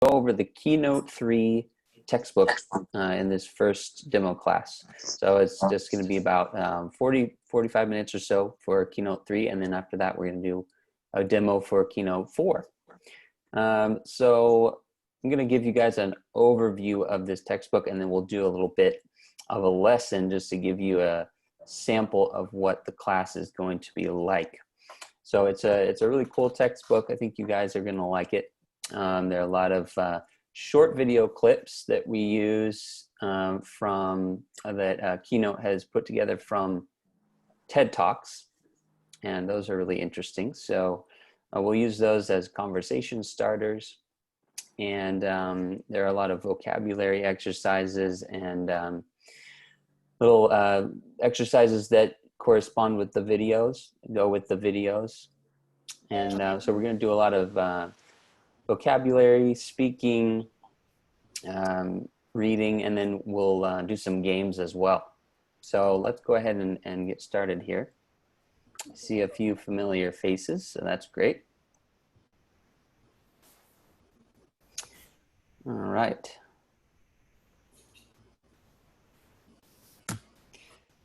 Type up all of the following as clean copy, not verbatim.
over the KeyNote 3 textbook in this first demo class. So it's just going to be about 45 minutes or so for KeyNote 3, and then after that we're going to do a demo for KeyNote 4. So I'm going to give you guys an overview of this textbook, and then we'll do a little bit of a lesson just to give you a sample of what the class is going to be like. So it's a really cool textbook. I think you guys are going to like it. There are a lot of short video clips that we use from that KeyNote has put together from TED Talks, and those are really interesting. So we'll use those as conversation starters, and there are a lot of vocabulary exercises and little exercises that correspond with the videos, go with the videos. And so we're going to do a lot of vocabulary, speaking, reading, and then we'll do some games as well. So let's go ahead and get started here. I see a few familiar faces, so that's great. All right.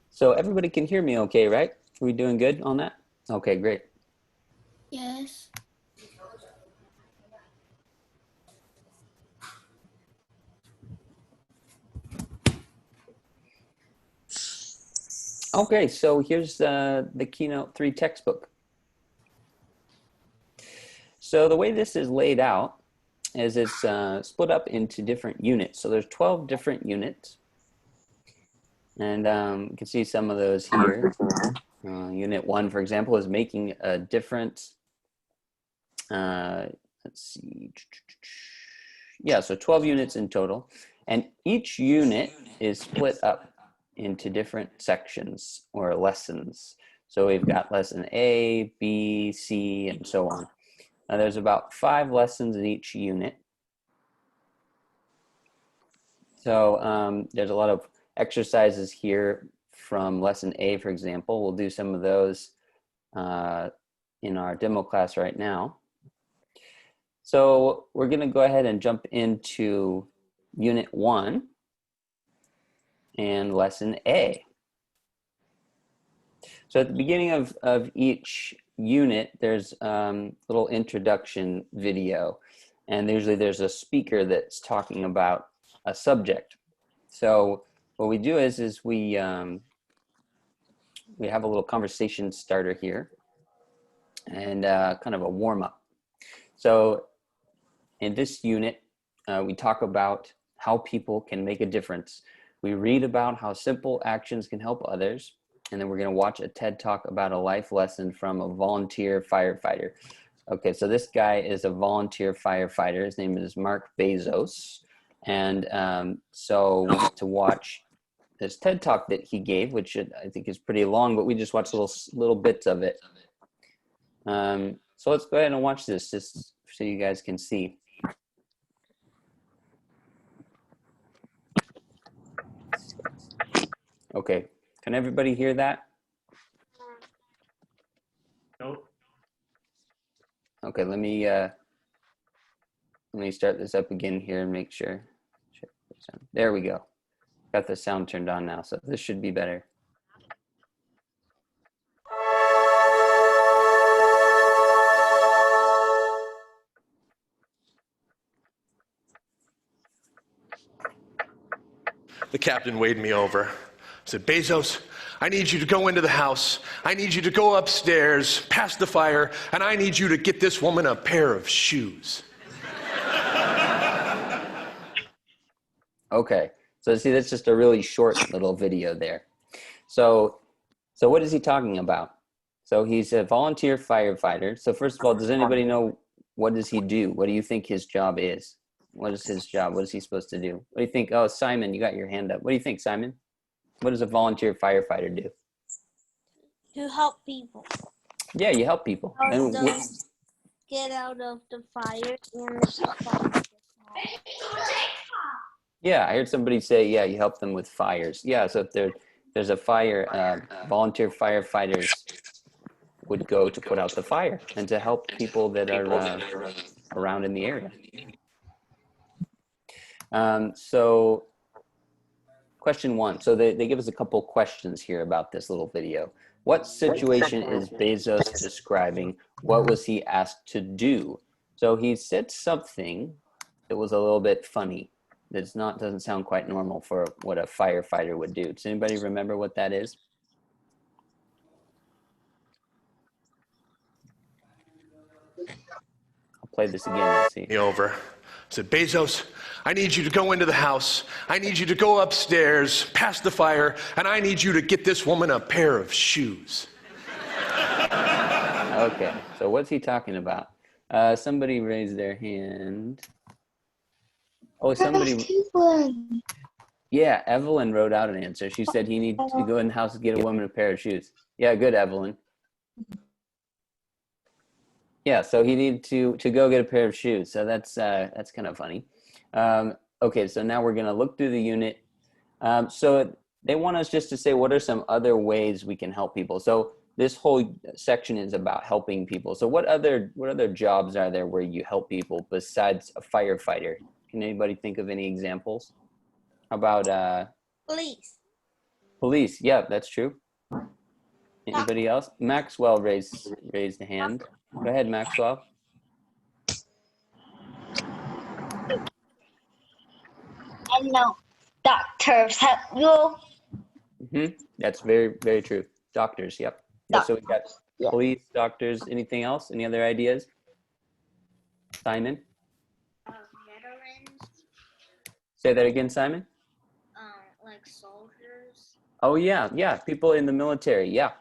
So everybody can hear me okay, right? Are we doing good on that? Okay, great. Yes. Okay, so here's the KeyNote 3 textbook. So the way this is laid out is it's split up into different units. So there's 12 different units. And you can see some of those here. Unit 1, for example, is making a difference. Let's see. Yeah, so 12 units in total. And each unit is split up into different sections or lessons. So we've got lesson A, B, C, and so on. Now there's about 5 lessons in each unit. So there's a lot of exercises here from lesson A, for example. We'll do some of those in our demo class right now. So we're going to go ahead and jump into unit 1 and lesson A. So at the beginning of each unit, there's a little introduction video, and usually there's a speaker that's talking about a subject. So what we do is we have a little conversation starter here and kind of a warm-up. So in this unit, we talk about how people can make a difference. We read about how simple actions can help others, and then we're going to watch a TED Talk about a life lesson from a volunteer firefighter. Okay, so this guy is a volunteer firefighter. His name is Mark Bezos. And so we get to watch this TED Talk that he gave, which I think is pretty long, but we just watched little bits of it. So let's go ahead and watch this just so you guys can see. Okay, can everybody hear that? Nope. Okay, let me start this up again here and make sure. There we go. Got the sound turned on now, so this should be better. The captain waved me over. Said, Bezos, I need you to go into the house. I need you to go upstairs, past the fire, and I need you to get this woman a pair of shoes. Okay, so see, that's just a really short little video there. So what is he talking about? So he's a volunteer firefighter. So first of all, does anybody know what does he do? What do you think his job is? What is his job? What is he supposed to do? What do you think? Oh, Simon, you got your hand up. What do you think, Simon? What does a volunteer firefighter do? To help people. Yeah, you help people. Help them get out of the fire and yeah, I heard somebody say, yeah, you help them with fires. Yeah, so if there's a fire, volunteer firefighters would go to put out the fire and to help people that are around in the area. So question 1. So they give us a couple questions here about this little video. What situation is Bezos describing? What was he asked to do? So he said something that was a little bit funny. Doesn't sound quite normal for what a firefighter would do. Does anybody remember what that is? I'll play this again and see. Me over. I said, Bezos, I need you to go into the house. I need you to go upstairs, past the fire, and I need you to get this woman a pair of shoes. Okay, so what's he talking about? Somebody raised their hand. Oh, somebody. Yeah, Evelyn wrote out an answer. She said he needs to go in the house and get a woman a pair of shoes. Yeah, good, Evelyn. Yeah, so he needed to go get a pair of shoes. So that's kind of funny. Okay, so now we're gonna look through the unit. So they want us just to say what are some other ways we can help people. So this whole section is about helping people. So what other jobs are there where you help people besides a firefighter? Can anybody think of any examples? How about Police. Police? Yeah, that's true. Anybody else? Maxwell raised a hand. Go ahead, Maxwell. I know. Doctors help you. That's very, very true. Doctors, yep. Yeah, so we got police, doctors, anything else? Any other ideas? Simon? Veterans. Say that again, Simon? Like soldiers. Oh, yeah, people in the military, yeah.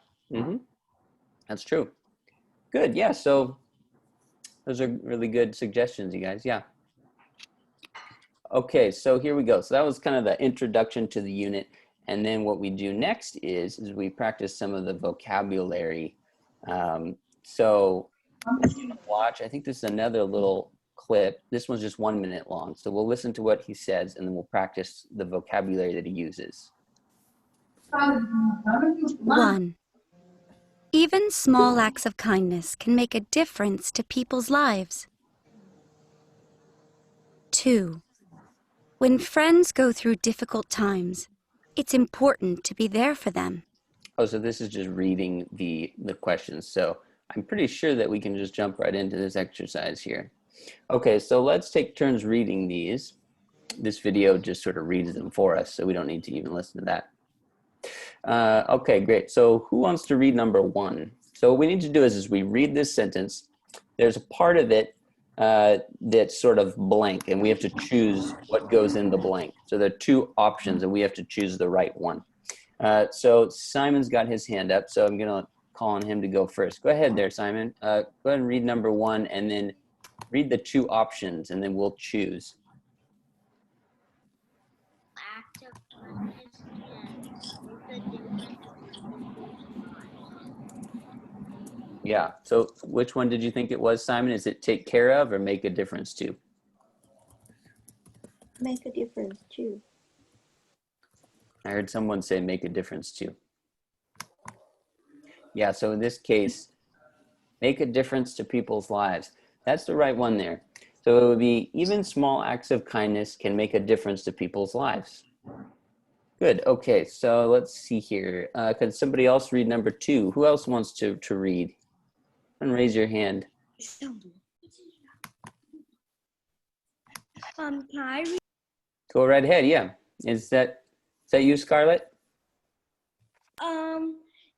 That's true. Good, yeah, so those are really good suggestions, you guys, yeah. Okay, so here we go. So that was kind of the introduction to the unit. And then what we do next is we practice some of the vocabulary. So watch, I think this is another little clip. This one's just 1 minute long. So we'll listen to what he says and then we'll practice the vocabulary that he uses. 1. Even small acts of kindness can make a difference to people's lives. 2. When friends go through difficult times, it's important to be there for them. Oh, so this is just reading the questions. So I'm pretty sure that we can just jump right into this exercise here. Okay, so let's take turns reading these. This video just sort of reads them for us, so we don't need to even listen to that. Okay, great. So who wants to read number 1? So what we need to do is we read this sentence. There's a part of it that's sort of blank, and we have to choose what goes in the blank. So there are 2 options, and we have to choose the right one. So Simon's got his hand up, so I'm going to call on him to go first. Go ahead there, Simon. Go ahead and read number 1, and then read the 2 options, and then we'll choose. Act of kindness can make a difference. Yeah, so which one did you think it was, Simon? Is it take care of or make a difference to? Make a difference too. I heard someone say make a difference to. Yeah, so in this case, make a difference to people's lives. That's the right one there. So it would be even small acts of kindness can make a difference to people's lives. Good, okay, so let's see here. Could somebody else read number 2? Who else wants to read? And raise your hand. Can I read? Go right ahead, yeah. Is that you, Scarlett?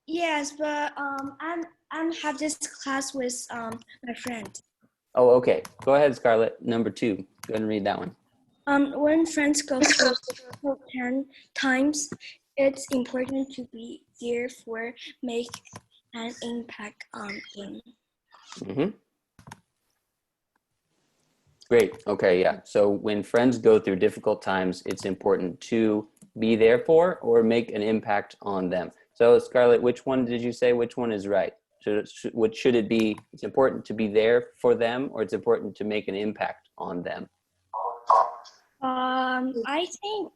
Yes, but I'm have this class with my friend. Oh, okay. Go ahead, Scarlett. Number 2. Go ahead and read that one. When friends go through difficult times, it's important to be there for make an impact on them. Great. Okay, yeah. So when friends go through difficult times, it's important to be there for or make an impact on them. So Scarlett, which one did you say? Which one is right? What should it be? It's important to be there for them, or it's important to make an impact on them? I think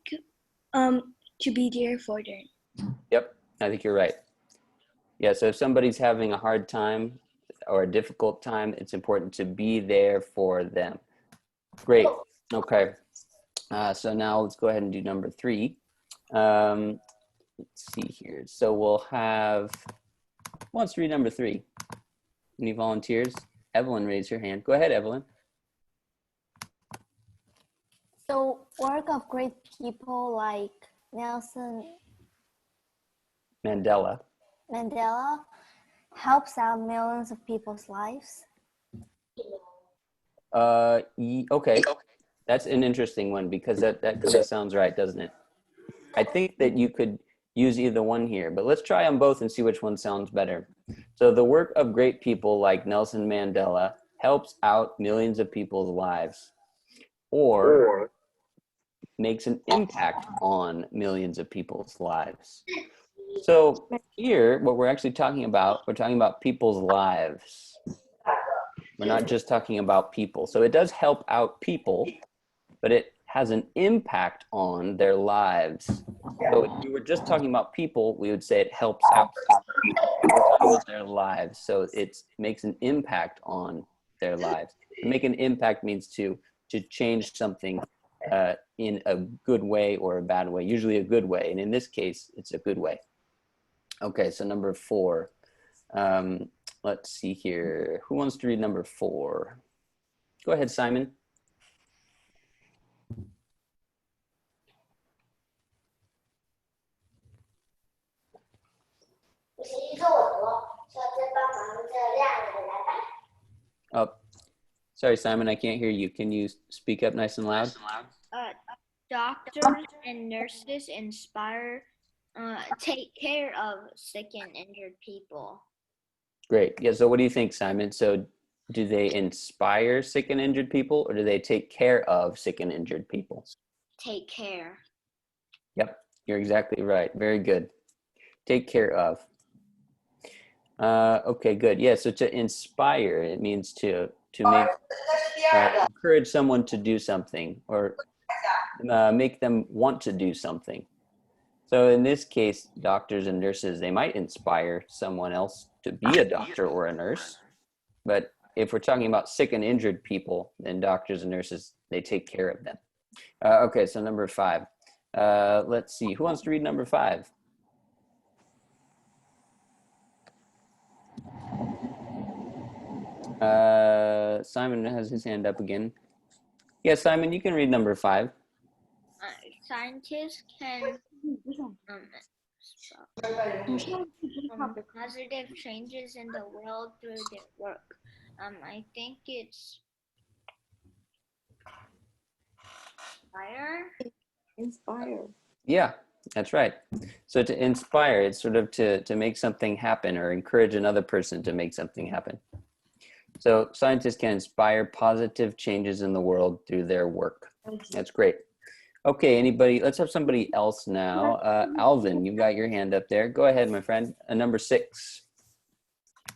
to be there for them. Yep, I think you're right. Yeah, so if somebody's having a hard time or a difficult time, it's important to be there for them. Great. Okay. So now let's go ahead and do number 3. Let's see here. So we'll have, who wants to read number 3? Any volunteers? Evelyn, raise your hand. Go ahead, Evelyn. So work of great people like Nelson Mandela. helps out millions of people's lives. Okay. That's an interesting one because that kind of sounds right, doesn't it? I think that you could use either one here, but let's try them both and see which one sounds better. So the work of great people like Nelson Mandela helps out millions of people's lives, or makes an impact on millions of people's lives. So here, what we're actually talking about, we're talking about people's lives. We're not just talking about people. So it does help out people, but it has an impact on their lives. So if we were just talking about people, we would say it helps out their lives. So it makes an impact on their lives. To make an impact means to change something in a good way or a bad way, usually a good way. And in this case, it's a good way. Okay, so number 4. Let's see here. Who wants to read number 4? Go ahead, Simon. Oh, sorry, Simon, I can't hear you. Can you speak up nice and loud? Doctors and nurses take care of sick and injured people. Great. Yeah, so what do you think, Simon? So do they inspire sick and injured people, or do they take care of sick and injured people? Take care. Yep, you're exactly right. Very good. Take care of. Okay, good. Yeah, so to inspire, it means to make encourage someone to do something, or make them want to do something. So in this case, doctors and nurses, they might inspire someone else to be a doctor or a nurse. But if we're talking about sick and injured people, then doctors and nurses, they take care of them. Okay, so number 5. Let's see, who wants to read number 5? Simon has his hand up again. Yeah, Simon, you can read number 5. Scientists can positive changes in the world through their work. I think it's Inspire. Yeah, that's right. So to inspire, it's sort of to make something happen or encourage another person to make something happen. So scientists can inspire positive changes in the world through their work. That's great. Okay, anybody, let's have somebody else now. Alvin, you've got your hand up there. Go ahead, my friend. Number 6.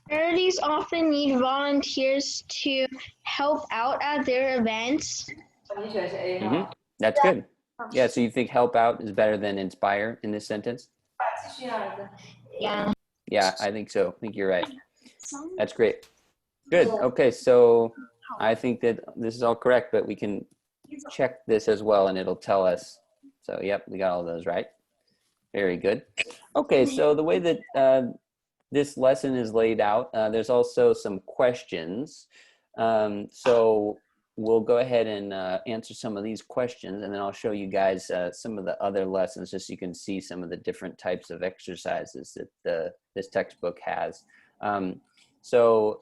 Charities often need volunteers to help out at their events. Mm-hmm. That's good. Yeah, so you think help out is better than inspire in this sentence? Yeah. Yeah, I think so. I think you're right. That's great. Good. Okay, so I think that this is all correct, but we can check this as well and it'll tell us. So yep, we got all those right. Very good. Okay, so the way that this lesson is laid out, there's also some questions. So we'll go ahead and answer some of these questions, and then I'll show you guys some of the other lessons just so you can see some of the different types of exercises that this textbook has. So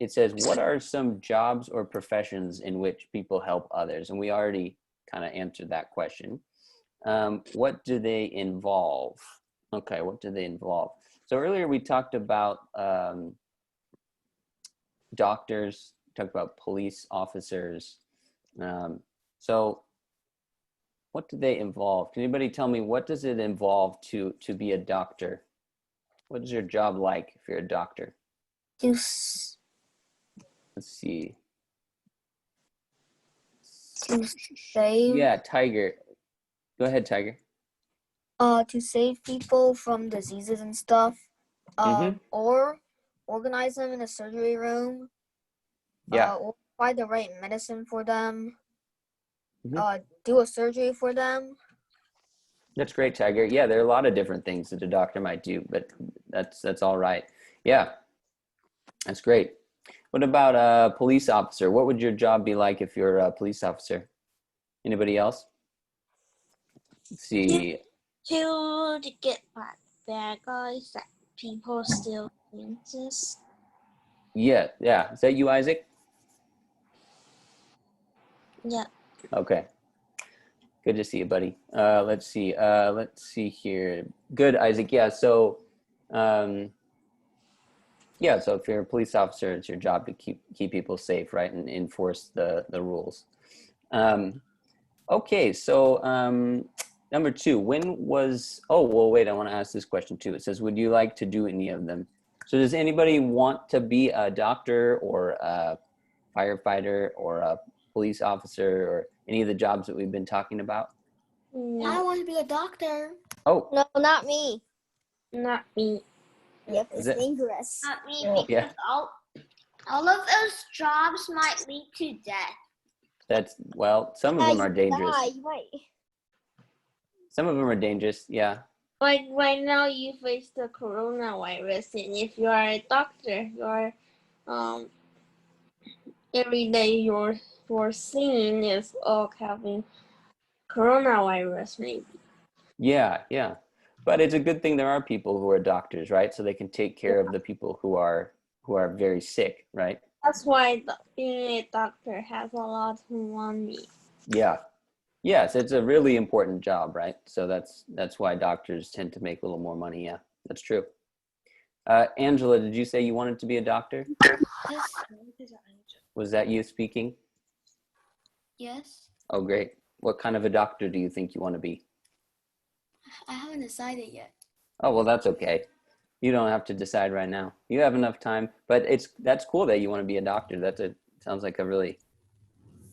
it says, what are some jobs or professions in which people help others? And we already kind of answered that question. What do they involve? Okay, what do they involve? So earlier we talked about doctors, talked about police officers. So what do they involve? Can anybody tell me, what does it involve to be a doctor? What is your job like if you're a doctor? Let's see. To save. Yeah, Tiger. Go ahead, Tiger. To save people from diseases and stuff. Or organize them in a surgery room. Yeah. Or find the right medicine for them. do a surgery for them. That's great, Tiger. Yeah, there are a lot of different things that a doctor might do, but that's all right. Yeah, that's great. What about a police officer? What would your job be like if you're a police officer? Anybody else? Let's see. To get bad guys that people still dangerous. Yeah. Is that you, Isaac? Yeah. Okay. Good to see you, buddy. Let's see here. Good, Isaac. Yeah. So, so if you're a police officer, it's your job to keep people safe, right, and enforce the rules. Okay. So, number 2. When was? Oh, well, wait. I want to ask this question too. It says, "Would you like to do any of them?" So, does anybody want to be a doctor or a firefighter or a police officer or any of the jobs that we've been talking about? I want to be a doctor. Oh, No, not me. Not me. Yep, it's dangerous. Not me, Oh, yeah. because all of those jobs might lead to death. Some of them are dangerous. You might. Some of them are dangerous, yeah. Like right now, you face the coronavirus, and if you are a doctor, you're every day you're seeing is having coronavirus, maybe. Yeah. But it's a good thing there are people who are doctors, right? So they can take care of the people who are very sick, right? That's why being a doctor has a lot of money. Yeah. Yes, it's a really important job, right? So that's why doctors tend to make a little more money. Yeah, that's true. Angela, did you say you wanted to be a doctor? Yes. Was that you speaking? Yes. Oh, great. What kind of a doctor do you think you want to be? I haven't decided yet. Oh, well, that's okay. You don't have to decide right now. You have enough time, but that's cool that you want to be a doctor. Sounds like a really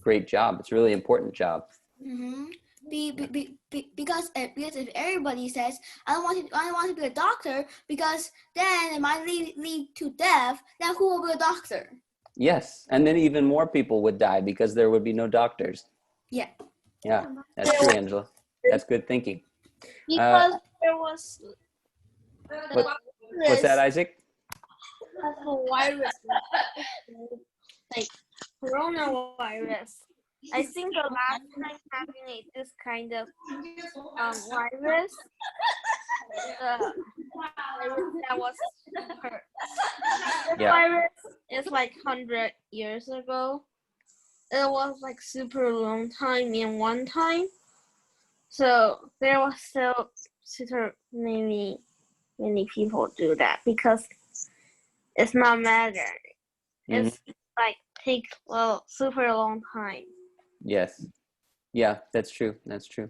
great job. It's a really important job. Mm-hmm. Because if everybody says I don't want to be a doctor because then it might lead to death, then who will be a doctor? Yes, and then even more people would die because there would be no doctors. Yeah. Yeah, that's true, Angela. That's good thinking. Because there was What's that, Isaac? a virus, like coronavirus. I think the last time having this kind of virus, that was virus is like 100 years ago. It was like super long time in one time. So there was still super many people do that because it's not matter. It's like take super long time. Yes. Yeah, that's true. That's true.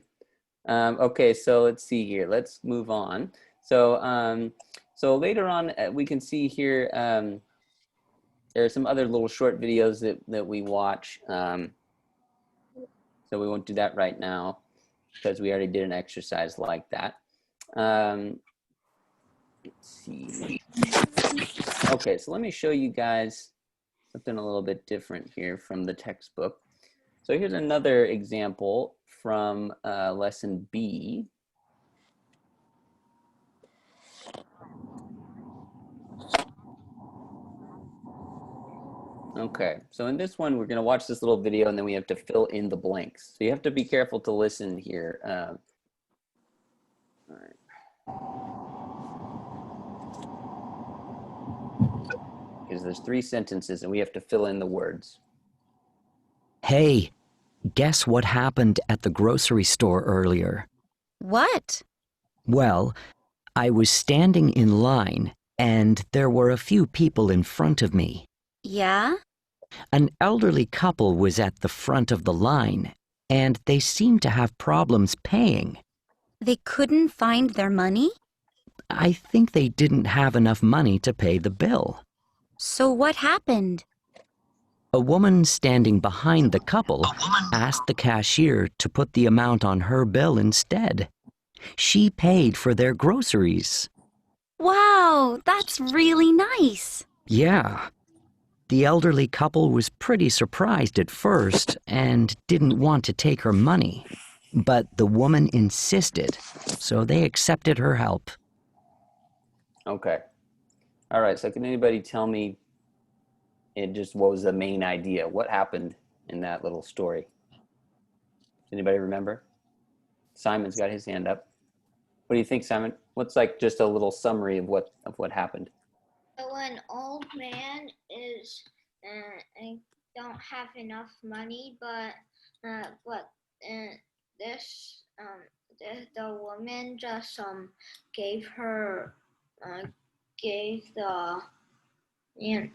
Okay, so let's see here. Let's move on. So so later on, we can see here, there are some other little short videos that we watch. So we won't do that right now because we already did an exercise like that. Let's see. Okay, so let me show you guys something a little bit different here from the textbook. So here's another example from lesson B. Okay, so in this one, we're going to watch this little video and then we have to fill in the blanks. So you have to be careful to listen here. All right. Because there's 3 sentences and we have to fill in the words. Hey, guess what happened at the grocery store earlier? What? Well, I was standing in line and there were a few people in front of me. Yeah? An elderly couple was at the front of the line and they seemed to have problems paying. They couldn't find their money? I think they didn't have enough money to pay the bill. So what happened? A woman standing behind the couple asked the cashier to put the amount on her bill instead. She paid for their groceries. Wow, that's really nice. Yeah. The elderly couple was pretty surprised at first and didn't want to take her money. But the woman insisted, so they accepted her help. Okay. All right, so can anybody tell me what was the main idea? What happened in that little story? Anybody remember? Simon's got his hand up. What do you think, Simon? What's like just a little summary of what happened? When old man is don't have enough money, but this the woman just gave the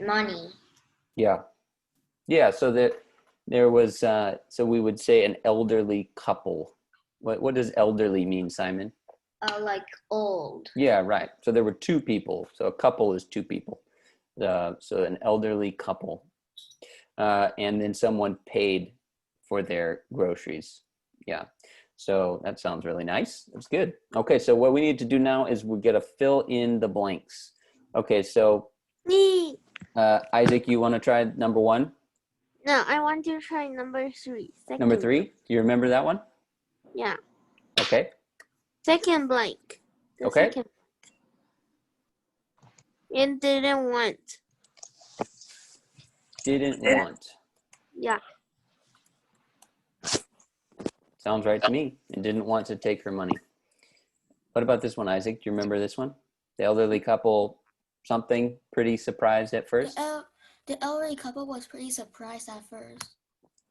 money. Yeah. So there was so we would say an elderly couple. What does elderly mean, Simon? Like old. Yeah, right. So there were two people. So a couple is two people. So an elderly couple. And then someone paid for their groceries. Yeah. So that sounds really nice. That's good. Okay, so what we need to do now is we got to fill in the blanks. Okay, so Isaac, you want to try number 1? No, I want to try number 3. Number 3? Do you remember that one? Yeah. Okay. Second blank. Okay. And didn't want. Didn't want. Yeah. Sounds right to me. And didn't want to take her money. What about this one, Isaac? Do you remember this one? The elderly couple, something pretty surprised at first? The elderly couple was pretty surprised at first.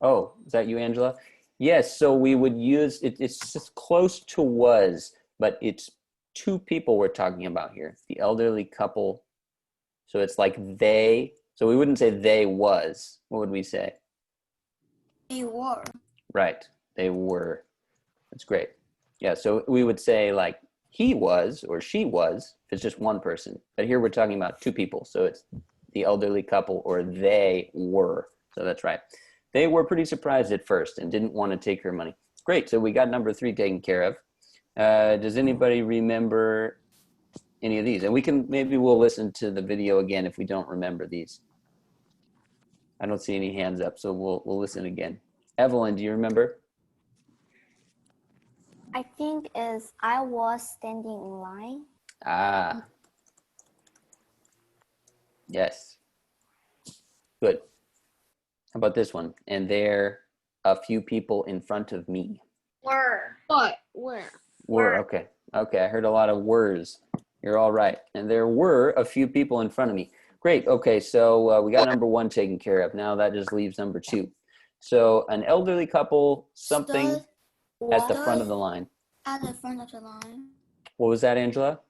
Oh, is that you, Angela? Yes, so we would use, it's just close to was, but it's two people we're talking about here. The elderly couple. So it's like they, so we wouldn't say they was. What would we say? They were. Right, they were. That's great. Yeah, so we would say like he was or she was if it's just one person. But here we're talking about two people. So it's the elderly couple or they were. So that's right. They were pretty surprised at first and didn't want to take her money. Great, so we got number 3 taken care of. Does anybody remember any of these? And maybe we'll listen to the video again if we don't remember these. I don't see any hands up, so we'll listen again. Evelyn, do you remember? I think is I was standing in line. Ah. Yes. Good. How about this one? And there a few people in front of me. Were. What? Where? Were, okay. Okay, I heard a lot of words. You're all right. And there were a few people in front of me. Great, okay, so we got number 1 taken care of. Now that just leaves number 2. So an elderly couple, something at the front of the line. At the front of the line. What was that, Angela?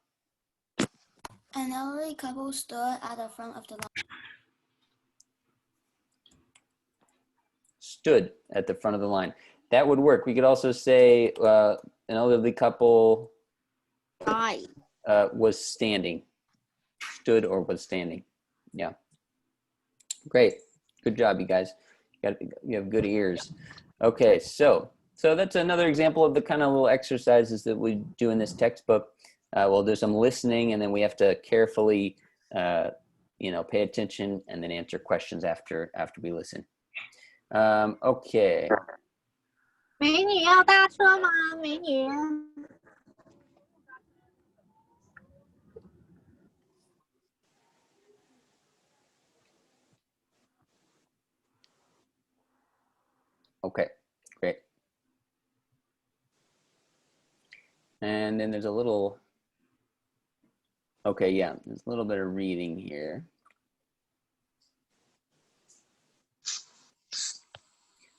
An elderly couple stood at the front of the line. Stood at the front of the line. That would work. We could also say an elderly couple was standing. Stood or was standing. Yeah. Great. Good job, you guys. You have good ears. Okay, so that's another example of the kind of little exercises that we do in this textbook. We'll do some listening, and then we have to carefully, pay attention and then answer questions after we listen. Okay. 美女要搭车吗？美女。Okay, great. And then there's a little, okay, yeah, there's a little bit of reading here.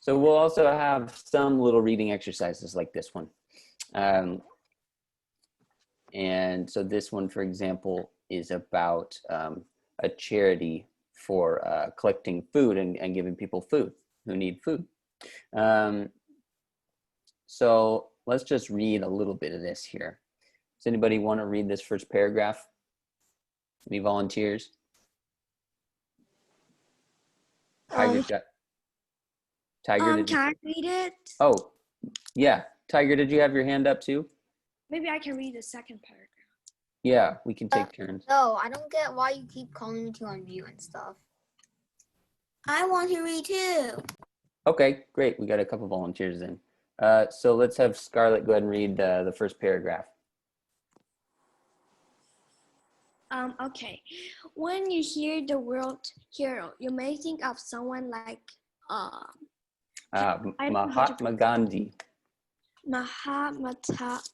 So we'll also have some little reading exercises like this one. And so this one, for example, is about a charity for collecting food and giving people food who need food. So let's just read a little bit of this here. Does anybody want to read this first paragraph? Any volunteers? Tiger, Tiger, can I read it? Oh, yeah. Tiger, did you have your hand up too? Maybe I can read the second paragraph. Yeah, we can take turns. No, I don't get why you keep calling me to unmute and stuff. I want to read too. Okay, great. We got a couple volunteers in. So let's have Scarlett go ahead and read the first paragraph. Okay. When you hear the word hero, you may think of someone like Mahatma Gandhi. Mahatma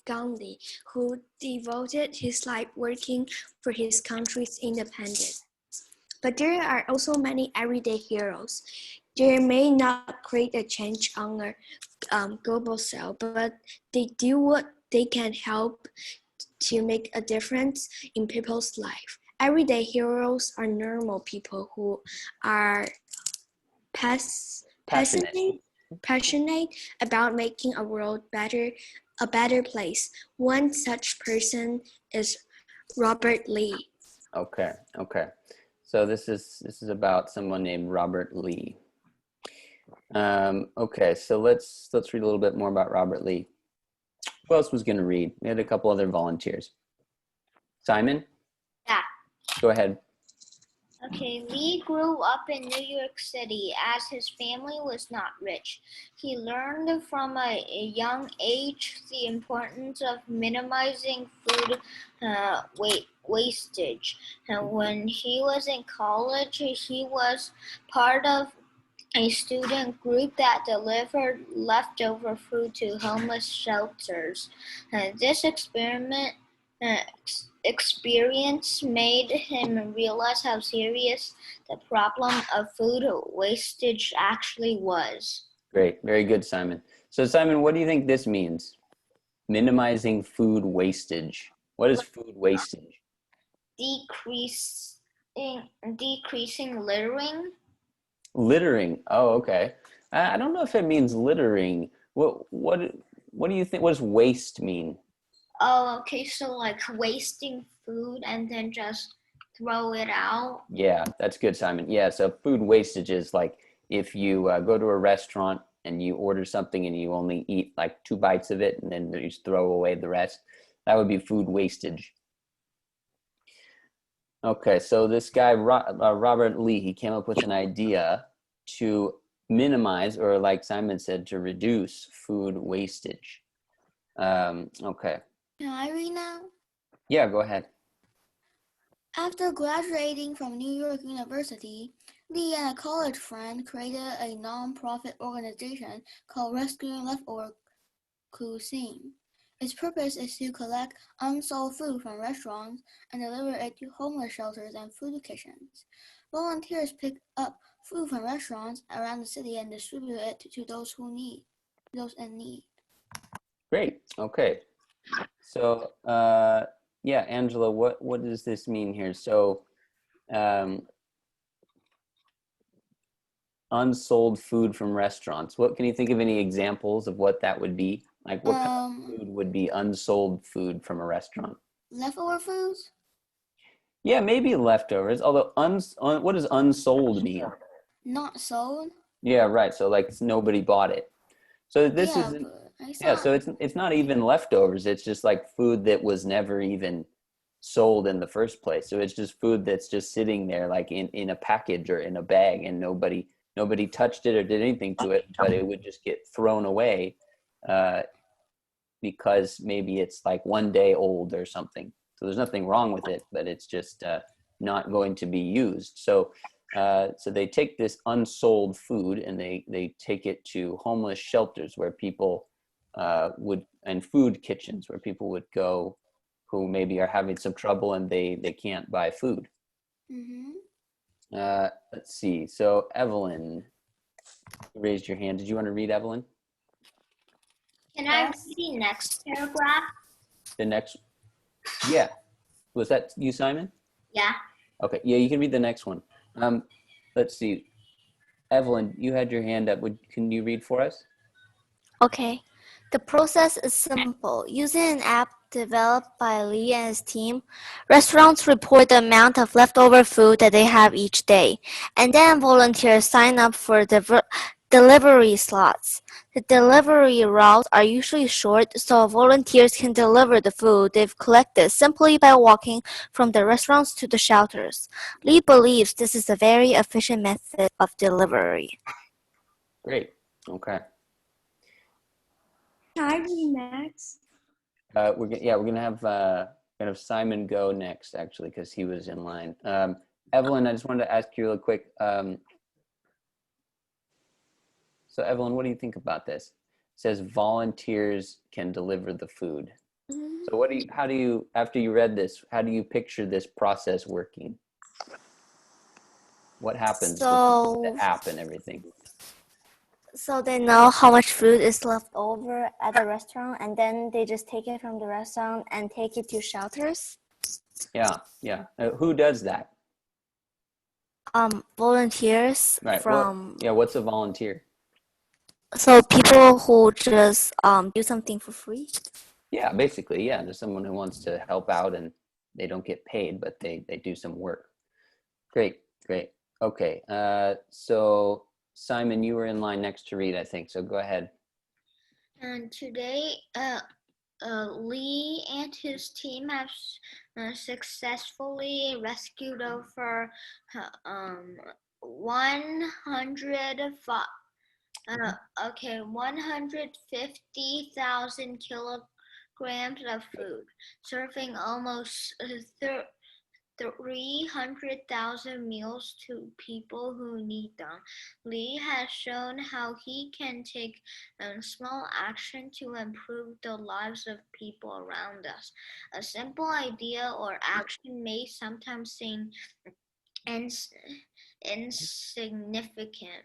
Gandhi, who devoted his life working for his country's independence. But there are also many everyday heroes. They may not create a change on a global scale, but they do what they can help to make a difference in people's life. Everyday heroes are normal people who are passionate about making a world a better place. One such person is Robert Lee. Okay. So this is about someone named Robert Lee. Okay, so let's read a little bit more about Robert Lee. Who else was going to read? We had a couple other volunteers. Simon? Yeah. Go ahead. Okay, Lee grew up in New York City as his family was not rich. He learned from a young age the importance of minimizing food wastage. And when he was in college, he was part of a student group that delivered leftover food to homeless shelters. This experience made him realize how serious the problem of food wastage actually was. Great, very good, Simon. So Simon, what do you think this means? Minimizing food wastage. What is food wastage? Decreasing littering. Littering. Oh, okay. I don't know if it means littering. What do you think? What does waste mean? Oh, okay. So like wasting food and then just throw it out. Yeah, that's good, Simon. Yeah, so food wastage is like if you go to a restaurant and you order something and you only eat like 2 bites of it and then you just throw away the rest. That would be food wastage. Okay, so this guy, Robert Lee, he came up with an idea to minimize, or like Simon said, to reduce food wastage. Okay. Can I read now? Yeah, go ahead. After graduating from New York University, Lee and a college friend created a non-profit organization called Rescuing Leftover Cuisine. Its purpose is to collect unsold food from restaurants and deliver it to homeless shelters and food kitchens. Volunteers pick up food from restaurants around the city and distribute it to those in need. Great. Okay. So, yeah, Angela, what does this mean here? So, unsold food from restaurants. What can you think of any examples of what that would be? Like what kind of food would be unsold food from a restaurant? Leftover foods? Yeah, maybe leftovers. Although, what does unsold mean? Not sold? Yeah, right. So like nobody bought it. So this isn't. Yeah, so it's not even leftovers. It's just like food that was never even sold in the first place. So it's just food that's just sitting there like in a package or in a bag, and nobody touched it or did anything to it, but it would just get thrown away because maybe it's like 1 day old or something. So there's nothing wrong with it, but it's just not going to be used. So they take this unsold food and they take it to homeless shelters where people and food kitchens where people would go who maybe are having some trouble and they can't buy food. Mm-hmm. Let's see. So Evelyn, you raised your hand. Did you want to read, Evelyn? Can I read the next paragraph? The next, yeah. Was that you, Simon? Yeah. Okay, yeah, you can read the next one. Let's see. Evelyn, you had your hand up. Can you read for us? Okay. The process is simple. Using an app developed by Lee and his team, restaurants report the amount of leftover food that they have each day, and then volunteers sign up for delivery slots. The delivery routes are usually short, so volunteers can deliver the food they've collected simply by walking from the restaurants to the shelters. Lee believes this is a very efficient method of delivery. Great. Okay. Can I be next? We're gonna have Simon go next, actually, because he was in line. Evelyn, I just wanted to ask you real quick. So Evelyn, what do you think about this? It says volunteers can deliver the food. So how do you, after you read this, how do you picture this process working? What happens with the app and everything? So they know how much food is left over at the restaurant, and then they just take it from the restaurant and take it to shelters? Yeah, yeah. Who does that? Volunteers from... what's a volunteer? So people who just do something for free? Yeah, basically, yeah. There's someone who wants to help out and they don't get paid, but they do some work. Great, great. Okay, so Simon, you were in line next to read, I think, so go ahead. And today, Lee and his team have successfully rescued over 150,000 kilograms of food, serving almost 300,000 meals to people who need them. Lee has shown how he can take small action to improve the lives of people around us. A simple idea or action may sometimes seem insignificant,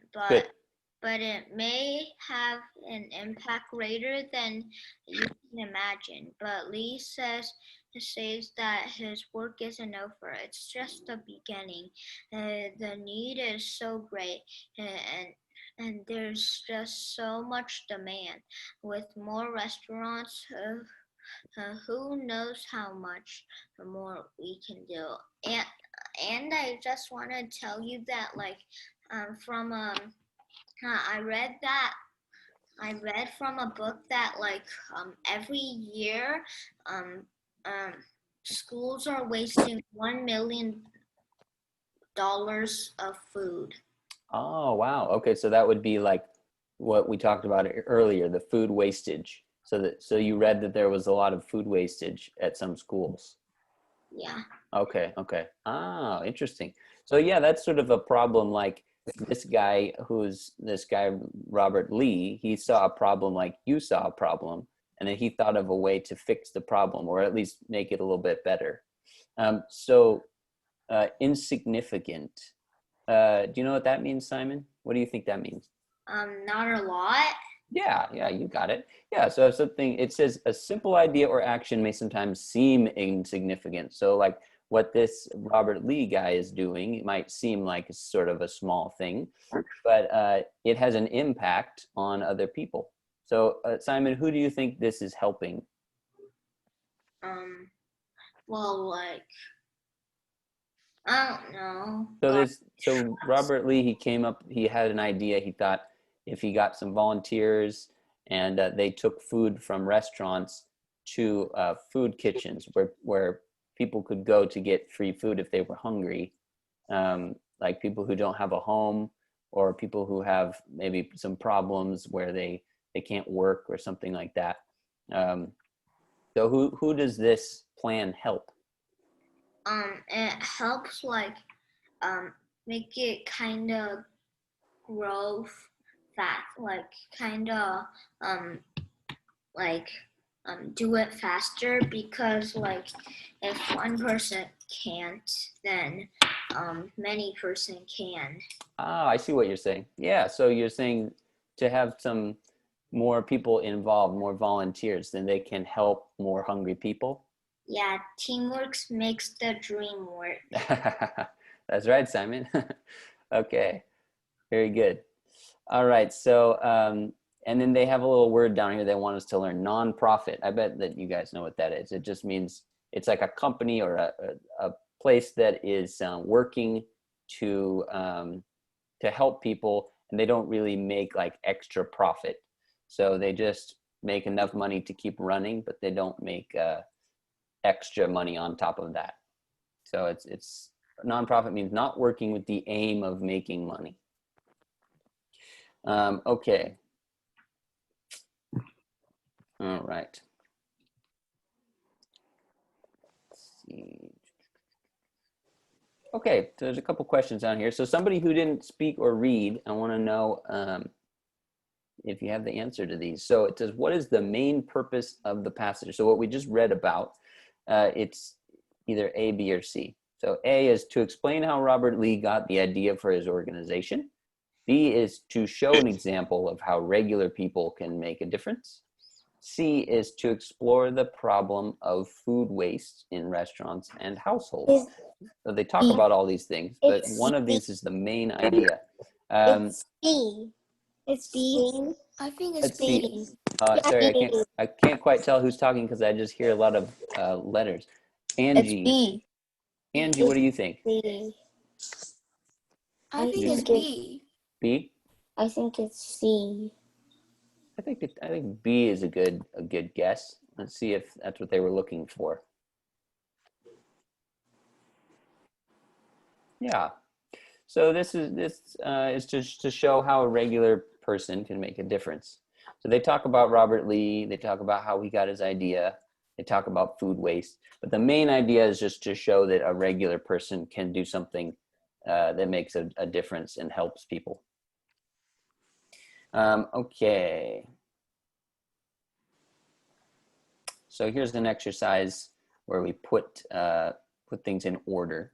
but it may have an impact greater than you can imagine. But Lee says that his work isn't over. It's just the beginning. The need is so great, and there's just so much demand. With more restaurants, who knows how much more we can do. And I just want to tell you that, like, I read from a book that, like, every year schools are wasting $1 million of food. Oh, wow. Okay, so that would be like what we talked about earlier, the food wastage. So you read that there was a lot of food wastage at some schools. Yeah. Okay. Ah, interesting. So yeah, that's sort of a problem. Like this guy, Robert Lee, he saw a problem like you saw a problem, and then he thought of a way to fix the problem, or at least make it a little bit better. Insignificant. Do you know what that means, Simon? What do you think that means? Not a lot. Yeah, you got it. Yeah, so it says a simple idea or action may sometimes seem insignificant. So like what this Robert Lee guy is doing, it might seem like it's sort of a small thing, but it has an impact on other people. So Simon, who do you think this is helping? Well, like, I don't know. So Robert Lee, he had an idea. He thought if he got some volunteers and they took food from restaurants to food kitchens where people could go to get free food if they were hungry, like people who don't have a home or people who have maybe some problems where they can't work or something like that. So who does this plan help? It helps, like, make it kind of grow fast, like kind of do it faster, because like if one person can't, then many person can. Ah, I see what you're saying. Yeah, so you're saying to have some more people involved, more volunteers, then they can help more hungry people. Yeah, teamwork makes the dream work. That's right, Simon. Okay, very good. All right, so and then they have a little word down here they want us to learn, nonprofit. I bet that you guys know what that is. It just means it's like a company or a place that is working to help people and they don't really make like extra profit. So they just make enough money to keep running, but they don't make extra money on top of that. So it's nonprofit means not working with the aim of making money. Okay. All right. Let's see. Okay, so there's a couple questions on here. So somebody who didn't speak or read, I want to know if you have the answer to these. So it says, what is the main purpose of the passage? So what we just read about, it's either A, B, or C. So A is to explain how Robert Lee got the idea for his organization. B is to show an example of how regular people can make a difference. C is to explore the problem of food waste in restaurants and households. So they talk about all these things, but one of these is the main idea. It's B. It's B. I think it's B. B. Sorry, I can't quite tell who's talking because I just hear a lot of letters. Angie. It's B. Angie, what do you think? B. I think it's B. B? I think it's C. I think B is a good guess. Let's see if that's what they were looking for. Yeah. So this is just to show how a regular person can make a difference. So they talk about Robert Lee. They talk about how he got his idea. They talk about food waste. But the main idea is just to show that a regular person can do something that makes a difference and helps people. Okay. So here's an exercise where we put things in order.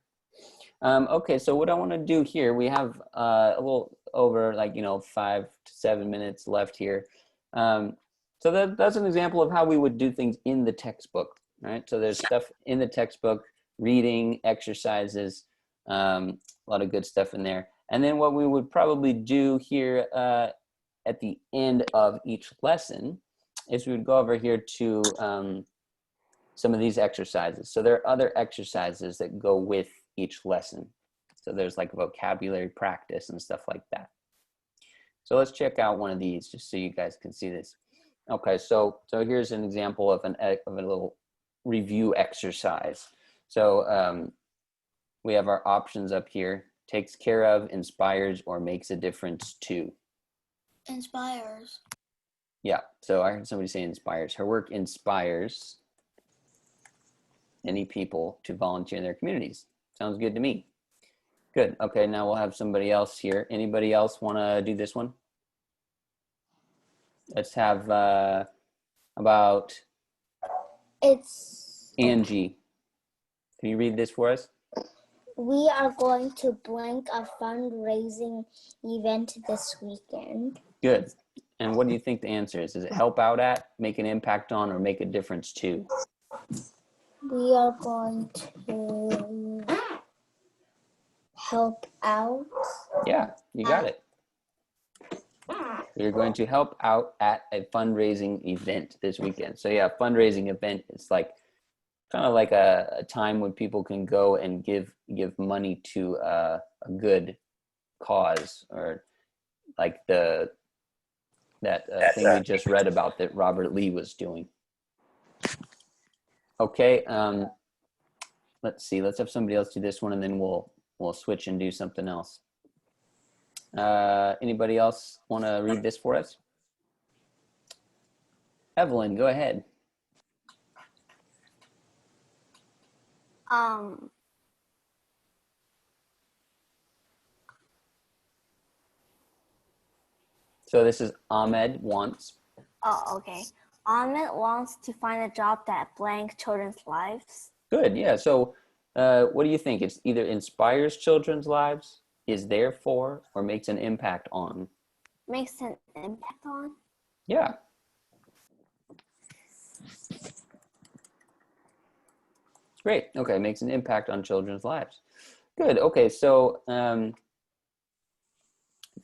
Okay, so what I want to do here, we have a little over 5 to 7 minutes left here. So that's an example of how we would do things in the textbook, right? So there's stuff in the textbook, reading, exercises, a lot of good stuff in there. And then what we would probably do here at the end of each lesson is we would go over here to some of these exercises. So there are other exercises that go with each lesson. So there's like vocabulary practice and stuff like that. So let's check out one of these just so you guys can see this. Okay, so here's an example of a little review exercise. So we have our options up here. Takes care of, inspires, or makes a difference to. Inspires. Yeah, so I heard somebody say inspires. Her work inspires many people to volunteer in their communities. Sounds good to me. Good. Okay, now we'll have somebody else here. Anybody else want to do this one? Let's have about Angie. Can you read this for us? We are going to blank a fundraising event this weekend. Good. And what do you think the answer is? Is it help out at, make an impact on, or make a difference to? We are going to help out. Yeah, you got it. You're going to help out at a fundraising event this weekend. So yeah, fundraising event is like kind of like a time when people can go and give money to a good cause, or like that thing we just read about that Robert Lee was doing. Okay, let's see. Let's have somebody else do this one, and then we'll switch and do something else. Anybody else want to read this for us? Evelyn, go ahead. So this is Ahmed wants. Oh, okay. Ahmed wants to find a job that blank children's lives. Good, yeah. So what do you think? It's either inspires children's lives, is there for, or makes an impact on? Makes an impact on? Yeah. Great. Okay, makes an impact on children's lives. Good. Okay, so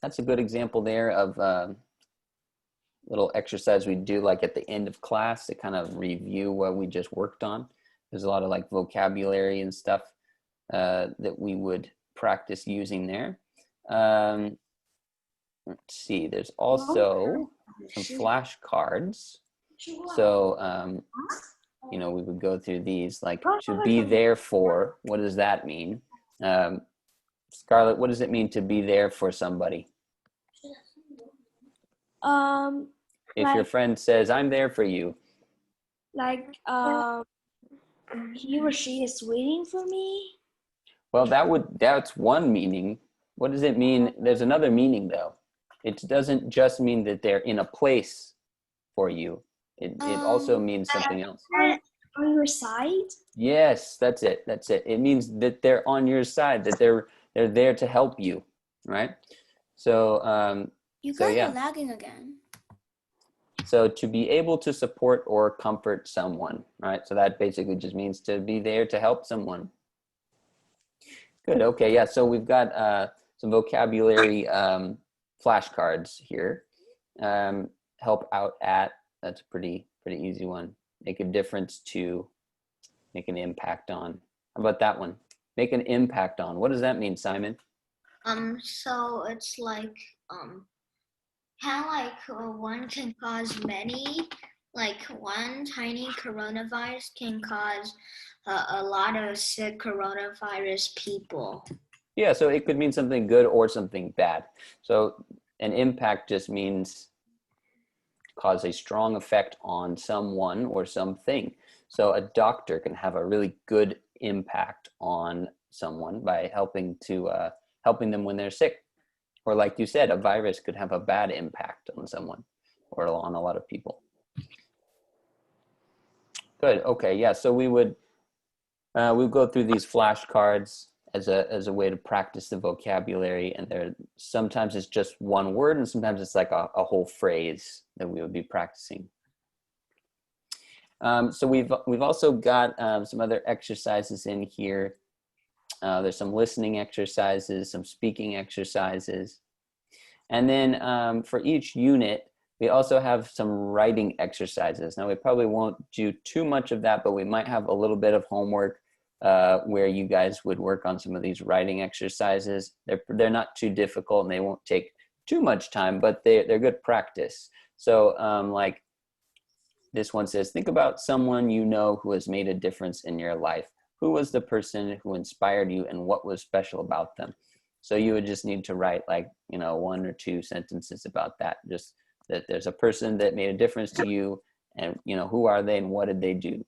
that's a good example there of little exercise we do like at the end of class to kind of review what we just worked on. There's a lot of like vocabulary and stuff that we would practice using there. let's see, there's also some flashcards. So, you know, we would go through these, like to be there for, what does that mean? Scarlett, what does it mean to be there for somebody? If your friend says, I'm there for you. Like he or she is waiting for me. Well, that's one meaning. What does it mean? There's another meaning though. It doesn't just mean that they're in a place for you. It also means something else. On your side? Yes, that's it. That's it. It means that they're on your side, that they're there to help you, right? So, you so guys yeah. are lagging again. So to be able to support or comfort someone, right? So that basically just means to be there to help someone. Good. Okay. Yeah. So we've got some vocabulary flashcards here. Help out at, that's a pretty easy one. Make a difference to, make an impact on. How about that one? Make an impact on. What does that mean, Simon? So it's like kind of like one can cause many. Like one tiny coronavirus can cause a lot of sick coronavirus people. Yeah, so it could mean something good or something bad. So an impact just means cause a strong effect on someone or something. So a doctor can have a really good impact on someone by helping them when they're sick. Or like you said, a virus could have a bad impact on someone or on a lot of people. Good. Okay. Yeah. So we'll go through these flashcards as a way to practice the vocabulary, and sometimes it's just one word, and sometimes it's like a whole phrase that we would be practicing. So we've also got some other exercises in here. There's some listening exercises, some speaking exercises, and then for each unit, we also have some writing exercises. Now, we probably won't do too much of that, but we might have a little bit of homework where you guys would work on some of these writing exercises. They're not too difficult and they won't take too much time, but they're good practice. So like this one says, think about someone you know who has made a difference in your life. Who was the person who inspired you and what was special about them? So you would just need to write like, you know, 1 or 2 sentences about that. Just that there's a person that made a difference to you, and you know, who are they and what did they do?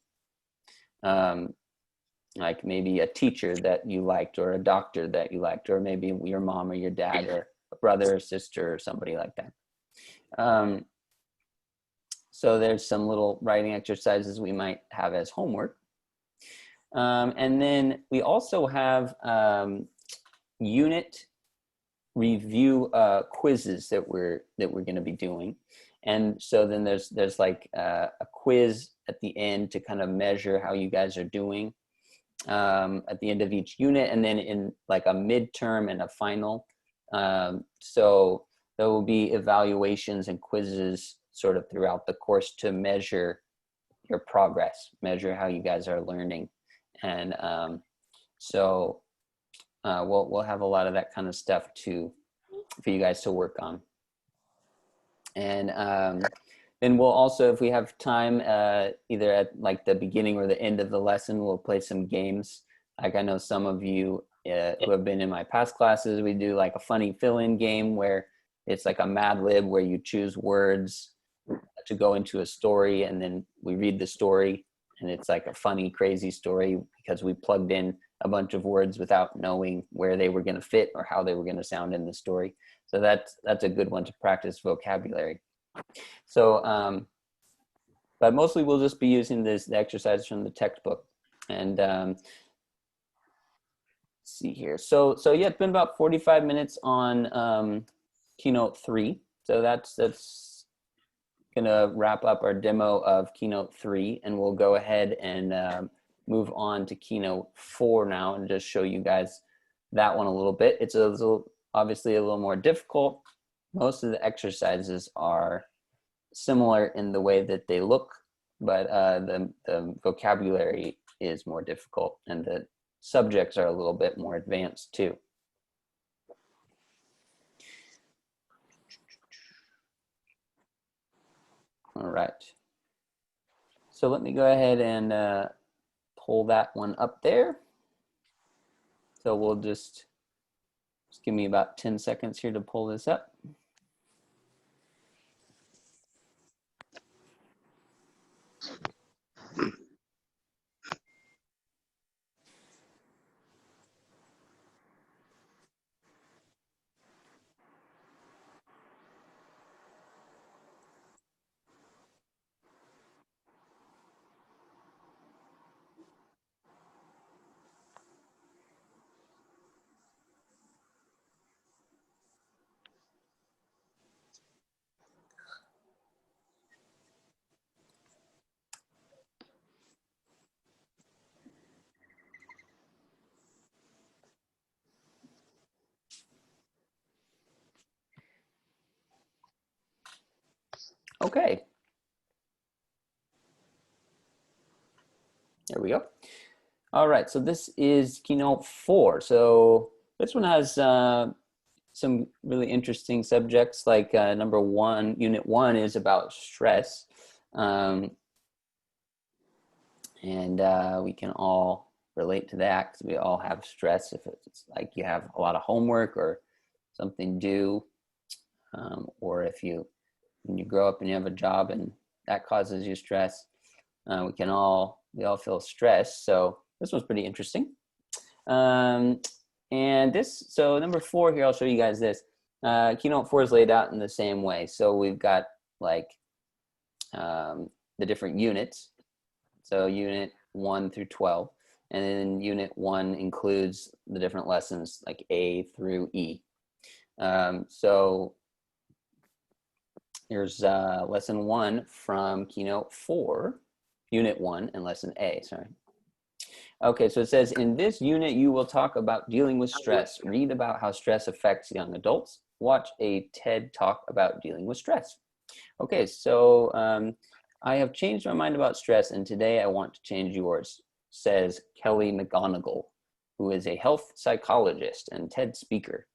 Like maybe a teacher that you liked, or a doctor that you liked, or maybe your mom or your dad, or a brother or sister or somebody like that. So there's some little writing exercises we might have as homework. And then we also have unit review quizzes that we're going to be doing. And so then there's like a quiz at the end to kind of measure how you guys are doing at the end of each unit, and then in like a midterm and a final. So there will be evaluations and quizzes sort of throughout the course to measure your progress, measure how you guys are learning. And so we'll have a lot of that kind of stuff for you guys to work on. And then we'll also, if we have time, either at like the beginning or the end of the lesson, we'll play some games. Like I know some of you who have been in my past classes, we do like a funny fill-in game where it's like a Mad Lib where you choose words to go into a story, and then we read the story, and it's like a funny, crazy story because we plugged in a bunch of words without knowing where they were going to fit or how they were going to sound in the story. So that's a good one to practice vocabulary. So, but mostly we'll just be using the exercises from the textbook. And let's see here. So yeah, it's been about 45 minutes on KeyNote 3. So that's gonna wrap up our demo of KeyNote 3, and we'll go ahead and move on to KeyNote 4 now and just show you guys that one a little bit. It's obviously a little more difficult. Most of the exercises are similar in the way that they look, but the vocabulary is more difficult, and the subjects are a little bit more advanced too. All right. So let me go ahead and pull that one up there. So we'll just give me about 10 seconds here to pull this up. Okay. There we go. All right, so this is Keynote 4. So this one has some really interesting subjects, like number 1, Unit 1 is about stress. And we can all relate to that because we all have stress. If it's like you have a lot of homework or something due, or if when you grow up and you have a job and that causes you stress, we all feel stressed. So this one's pretty interesting. And so number 4 here, I'll show you guys this. Keynote 4 is laid out in the same way. So we've got like the different units. So unit 1 through 12. And then unit 1 includes the different lessons like A through E. So here's lesson 1 from Keynote 4, unit 1, and lesson A, sorry. Okay, so it says, in this unit, you will talk about dealing with stress. Read about how stress affects young adults. Watch a TED Talk about dealing with stress. Okay, so I have changed my mind about stress, and today I want to change yours, says Kelly McGonigal, who is a health psychologist and TED speaker.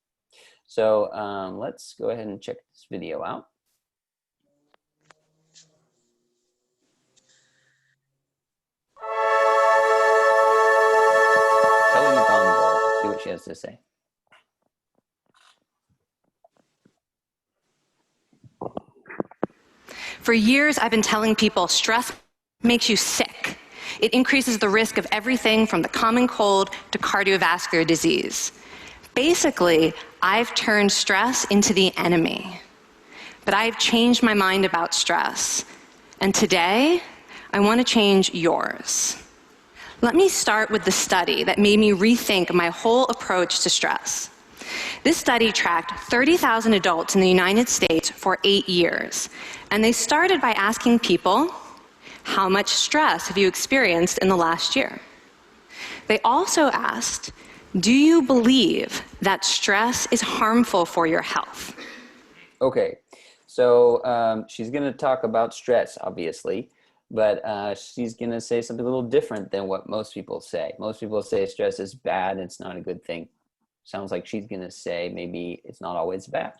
So let's go ahead and check this video out. Kelly McGonigal, see what she has to say. For years, I've been telling people stress makes you sick. It increases the risk of everything from the common cold to cardiovascular disease. Basically, I've turned stress into the enemy. But I've changed my mind about stress. And today, I want to change yours. Let me start with the study that made me rethink my whole approach to stress. This study tracked 30,000 adults in the United States for 8 years. And they started by asking people, how much stress have you experienced in the last year? They also asked, do you believe that stress is harmful for your health? Okay, so she's going to talk about stress, obviously, but she's going to say something a little different than what most people say. Most people say stress is bad, it's not a good thing. Sounds like she's going to say maybe it's not always bad.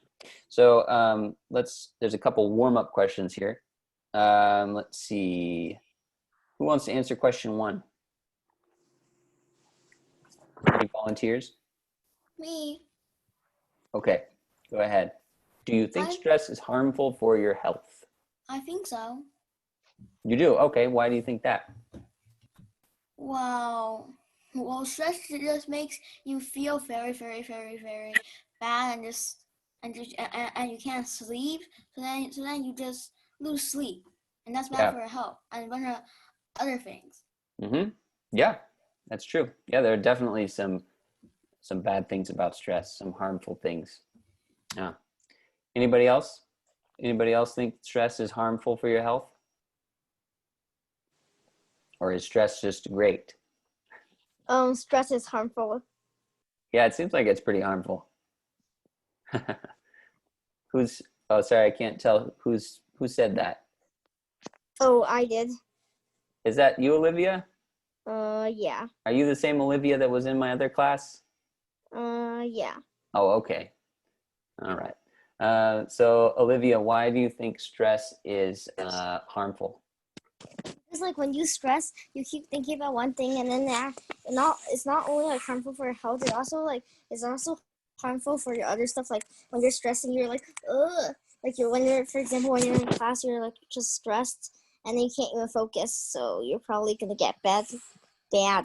So there's a couple warm-up questions here. Let's see. Who wants to answer question 1? Any volunteers? Me. Okay, go ahead. Do you think stress is harmful for your health? I think so. You do? Okay, why do you think that? Well, stress just makes you feel very, very, very, very bad, and you can't sleep. So then you just lose sleep, and that's bad for your health and a bunch of other things. Mm-hmm. Yeah, that's true. Yeah, there are definitely some bad things about stress, some harmful things. Yeah. Anybody else? Anybody else think stress is harmful for your health? Or is stress just great? Stress is harmful. Yeah, it seems like it's pretty harmful. Oh, sorry, I can't tell who said that. Oh, I did. Is that you, Olivia? Yeah. Are you the same Olivia that was in my other class? Yeah. Oh, okay. All right. So Olivia, why do you think stress is harmful? It's like when you stress, you keep thinking about one thing, and then it's not only like harmful for your health. It's also harmful for your other stuff. Like when you're stressing, you're like, ugh. Like for example, when you're in class, you're like just stressed, and then you can't even focus. So you're probably gonna get bad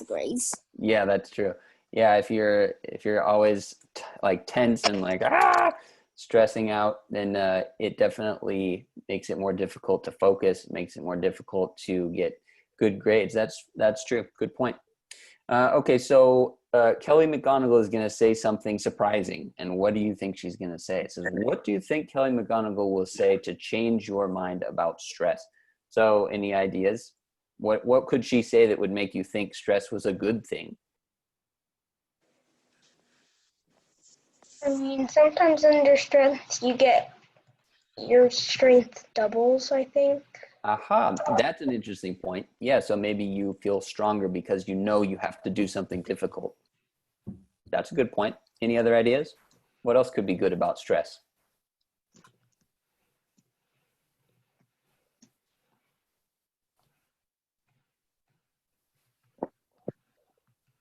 grades. Yeah, that's true. Yeah, if you're always like tense and like stressing out, then it definitely makes it more difficult to focus. It makes it more difficult to get good grades. That's true. Good point. Okay, so Kelly McGonigal is going to say something surprising. And what do you think she's going to say? It says, what do you think Kelly McGonigal will say to change your mind about stress? So any ideas? What could she say that would make you think stress was a good thing? I mean, sometimes under stress, your strength doubles, I think. Aha, that's an interesting point. Yeah, so maybe you feel stronger because you know you have to do something difficult. That's a good point. Any other ideas? What else could be good about stress?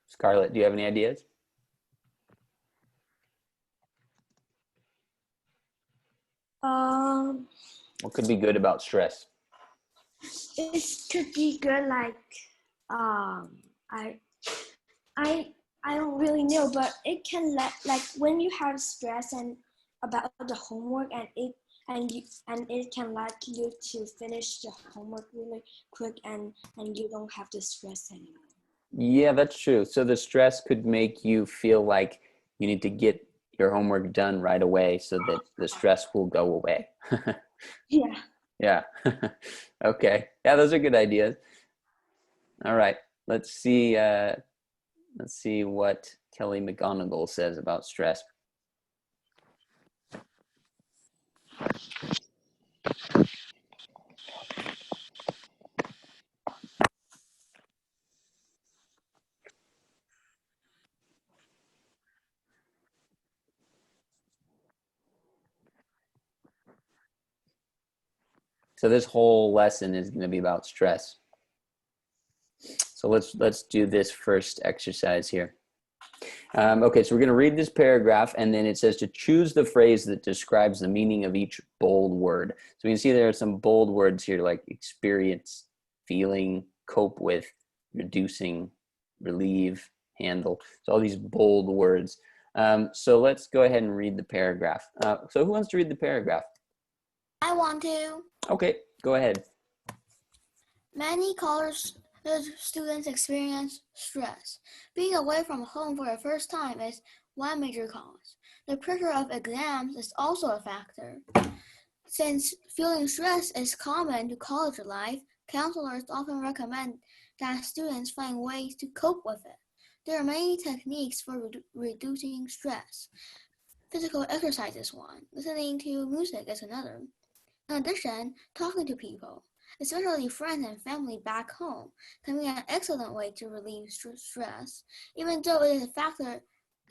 Scarlett, do you have any ideas? What could be good about stress? It could be good, like I don't really know, but it can like when you have stress and about the homework, and it can let you to finish the homework really quick, and you don't have to stress anymore. Yeah, that's true. So the stress could make you feel like you need to get your homework done right away so that the stress will go away. Yeah. Yeah. Okay. Yeah, those are good ideas. All right. Let's see what Kelly McGonigal says about stress. So this whole lesson is going to be about stress. So let's do this first exercise here. Okay, so we're going to read this paragraph, and then it says to choose the phrase that describes the meaning of each bold word. So you can see there are some bold words here like experience, feeling, cope with, reducing, relieve, handle. So all these bold words. So let's go ahead and read the paragraph. So who wants to read the paragraph? I want to. Okay, go ahead. Many college students experience stress. Being away from home for the first time is one major cause. The pressure of exams is also a factor. Since feeling stress is common to college life, counselors often recommend that students find ways to cope with it. There are many techniques for reducing stress. Physical exercise is one. Listening to music is another. In addition, talking to people, especially friends and family back home, can be an excellent way to relieve stress. Even though it is a factor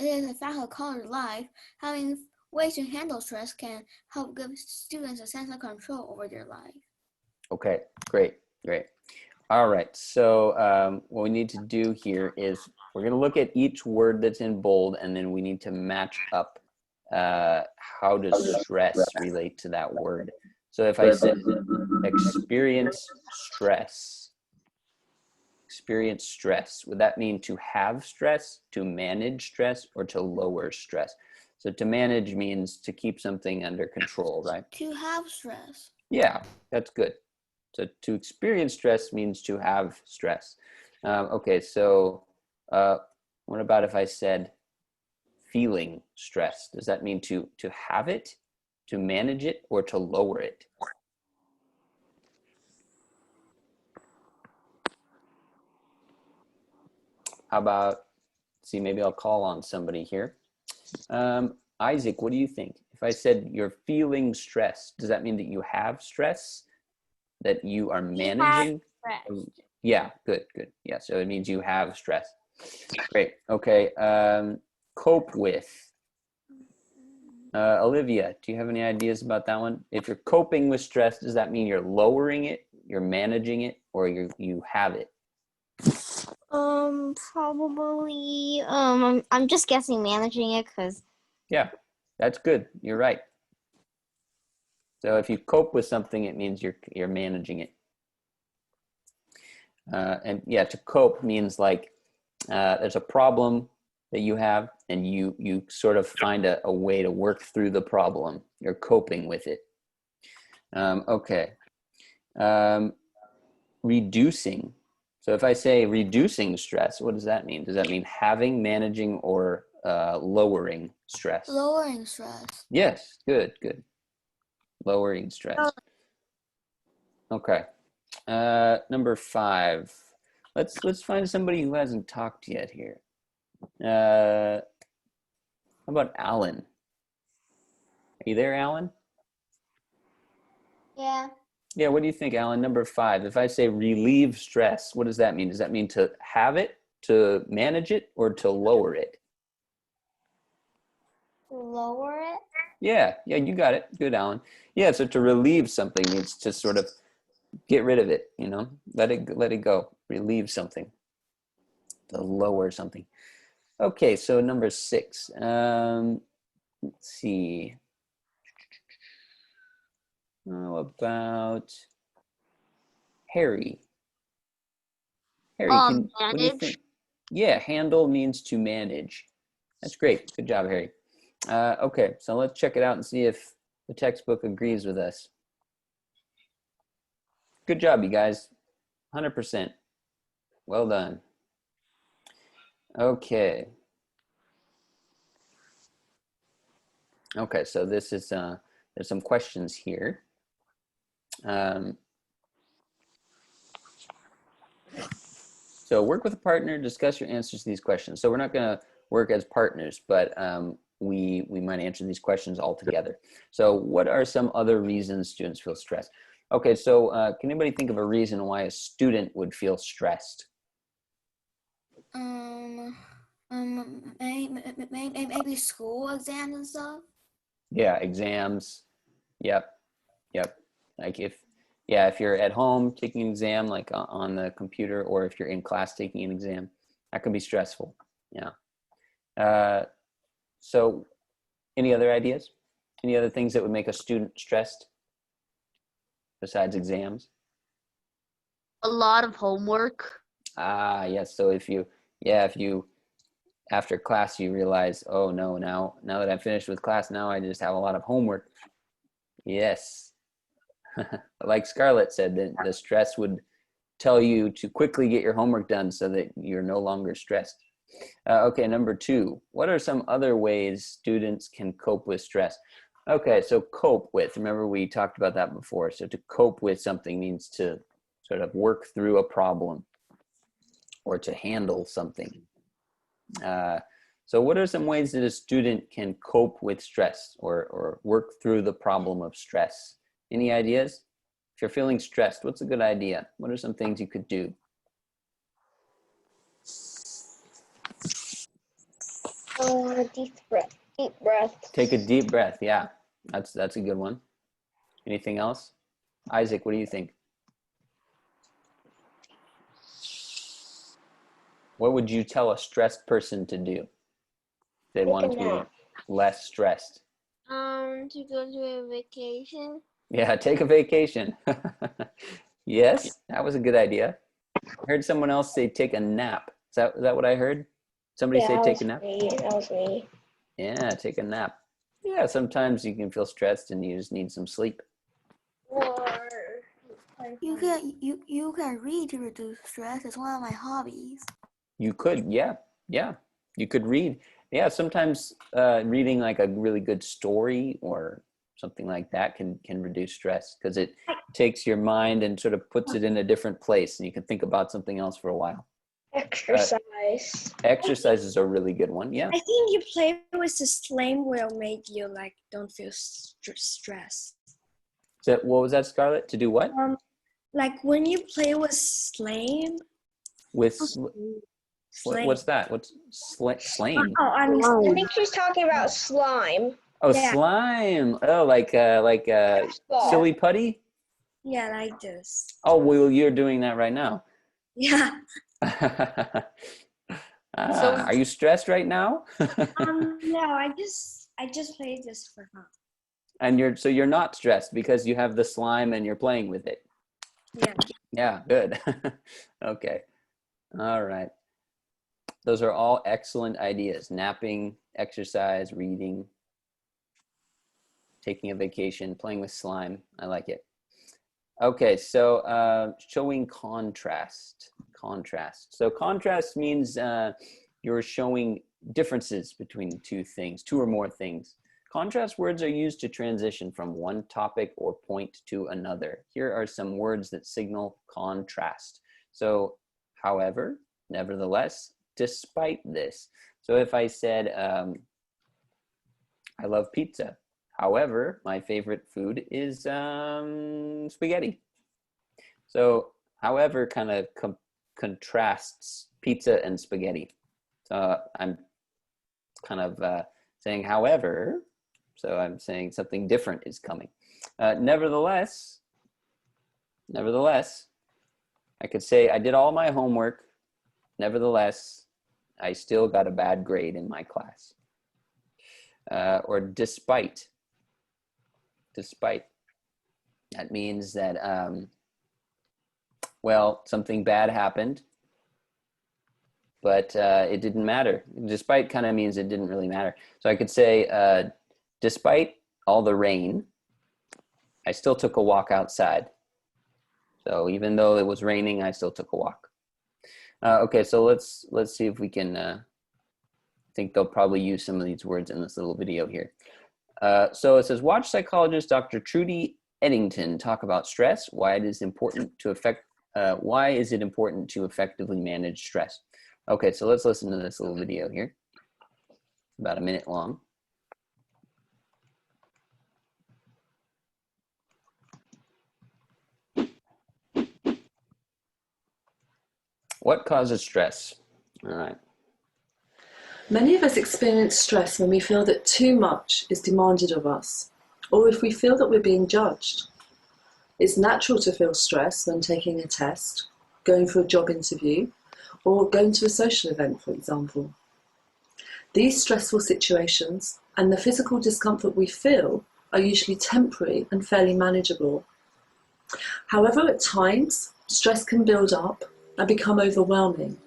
of college life, having ways to handle stress can help give students a sense of control over their life. Okay, great. All right, so what we need to do here is we're going to look at each word that's in bold, and then we need to match up how does stress relate to that word. So if I said experience stress, would that mean to have stress, to manage stress, or to lower stress? So to manage means to keep something under control, right? To have stress. Yeah, that's good. So to experience stress means to have stress. Okay, so what about if I said feeling stress? Does that mean to have it, to manage it, or to lower it? How about, see, maybe I'll call on somebody here. Isaac, what do you think? If I said you're feeling stress, does that mean that you have stress? That you are managing? Yeah, good. Yeah, so it means you have stress. Great, okay. Cope with. Olivia, do you have any ideas about that one? If you're coping with stress, does that mean you're lowering it, you're managing it, or you have it? Probably, I'm just guessing managing it because. Yeah, that's good. You're right. So if you cope with something, it means you're managing it. And yeah, to cope means like there's a problem that you have, and you sort of find a way to work through the problem. You're coping with it. Okay. Reducing. So if I say reducing stress, what does that mean? Does that mean having, managing, or lowering stress? Lowering stress. Yes, good. Lowering stress. Okay. Number 5. Let's find somebody who hasn't talked yet here. How about Alan? Are you there, Alan? Yeah. Yeah, what do you think, Alan? Number 5. If I say relieve stress, what does that mean? Does that mean to have it, to manage it, or to lower it? Lower it? Yeah, you got it. Good, Alan. Yeah, so to relieve something means to sort of get rid of it, let it go, relieve something, to lower something. Okay, so number 6. Let's see. How about Harry? Harry, what do you think? Yeah, handle means to manage. That's great. Good job, Harry. Okay, so let's check it out and see if the textbook agrees with us. Good job, you guys. 100%. Well done. Okay. Okay, so this is, there's some questions here. So work with a partner, discuss your answers to these questions. So we're not gonna work as partners, but we might answer these questions all together. So what are some other reasons students feel stressed? Okay, so can anybody think of a reason why a student would feel stressed? Maybe school exams and stuff. Yeah, exams. Yep. Like if you're at home taking an exam, like on the computer, or if you're in class taking an exam, that can be stressful. Yeah. So any other ideas? Any other things that would make a student stressed besides exams? A lot of homework. Yes. So if you after class you realize, oh no, now that I'm finished with class, now I just have a lot of homework. Yes. Like Scarlett said, the stress would tell you to quickly get your homework done so that you're no longer stressed. Okay, number 2. What are some other ways students can cope with stress? Okay, so cope with, remember we talked about that before. So to cope with something means to sort of work through a problem or to handle something. So what are some ways that a student can cope with stress or work through the problem of stress? Any ideas? If you're feeling stressed, what's a good idea? What are some things you could do? Deep breath. Take a deep breath. Yeah, that's a good one. Anything else? Isaac, what do you think? What would you tell a stressed person to do? They want to be less stressed. To go to a vacation. Yeah, take a vacation. Yes, that was a good idea. I heard someone else say take a nap. Is that what I heard? Somebody say take a nap? That was me. Yeah, take a nap. Yeah, sometimes you can feel stressed and you just need some sleep. Or you can read to reduce stress. It's one of my hobbies. You could, yeah. You could read. Yeah, sometimes reading like a really good story or something like that can reduce stress because it takes your mind and sort of puts it in a different place and you can think about something else for a while. Exercise. Exercise is a really good one, yeah. I think you play with the slime will make you like don't feel stressed. So what was that, Scarlett? To do what? Like when you play with slime. With what's that? What's slime? I think she's talking about slime. Oh, Yeah. slime. Oh, like silly putty? Yeah, like this. Oh, well, you're doing that right now. Yeah. Are you stressed right now? No, I just played this for fun. And you're not stressed because you have the slime and you're playing with it. Yeah. Yeah, good. Okay. All right. Those are all excellent ideas. Napping, exercise, reading, taking a vacation, playing with slime. I like it. Okay, so showing contrast. So contrast means you're showing differences between two things, two or more things. Contrast words are used to transition from one topic or point to another. Here are some words that signal contrast. So, however, nevertheless, despite this. So if I said, I love pizza. However, my favorite food is spaghetti. So, however, kind of contrasts pizza and spaghetti. So I'm kind of saying, however, so I'm saying something different is coming. Nevertheless, I could say I did all my homework. Nevertheless, I still got a bad grade in my class. Or despite. That means that, well, something bad happened, but it didn't matter. Despite kind of means it didn't really matter. So I could say, despite all the rain, I still took a walk outside. So even though it was raining, I still took a walk. Okay, so let's see if we can, I think they'll probably use some of these words in this little video here. So it says, watch psychologist Dr. Trudy Eddington talk about stress, why is it important to effectively manage stress. Okay, so let's listen to this little video here. About a minute long. What causes stress? All right. Many of us experience stress when we feel that too much is demanded of us, or if we feel that we're being judged. It's natural to feel stress when taking a test, going for a job interview, or going to a social event, for example. These stressful situations and the physical discomfort we feel are usually temporary and fairly manageable. However, at times, stress can build up and become overwhelming,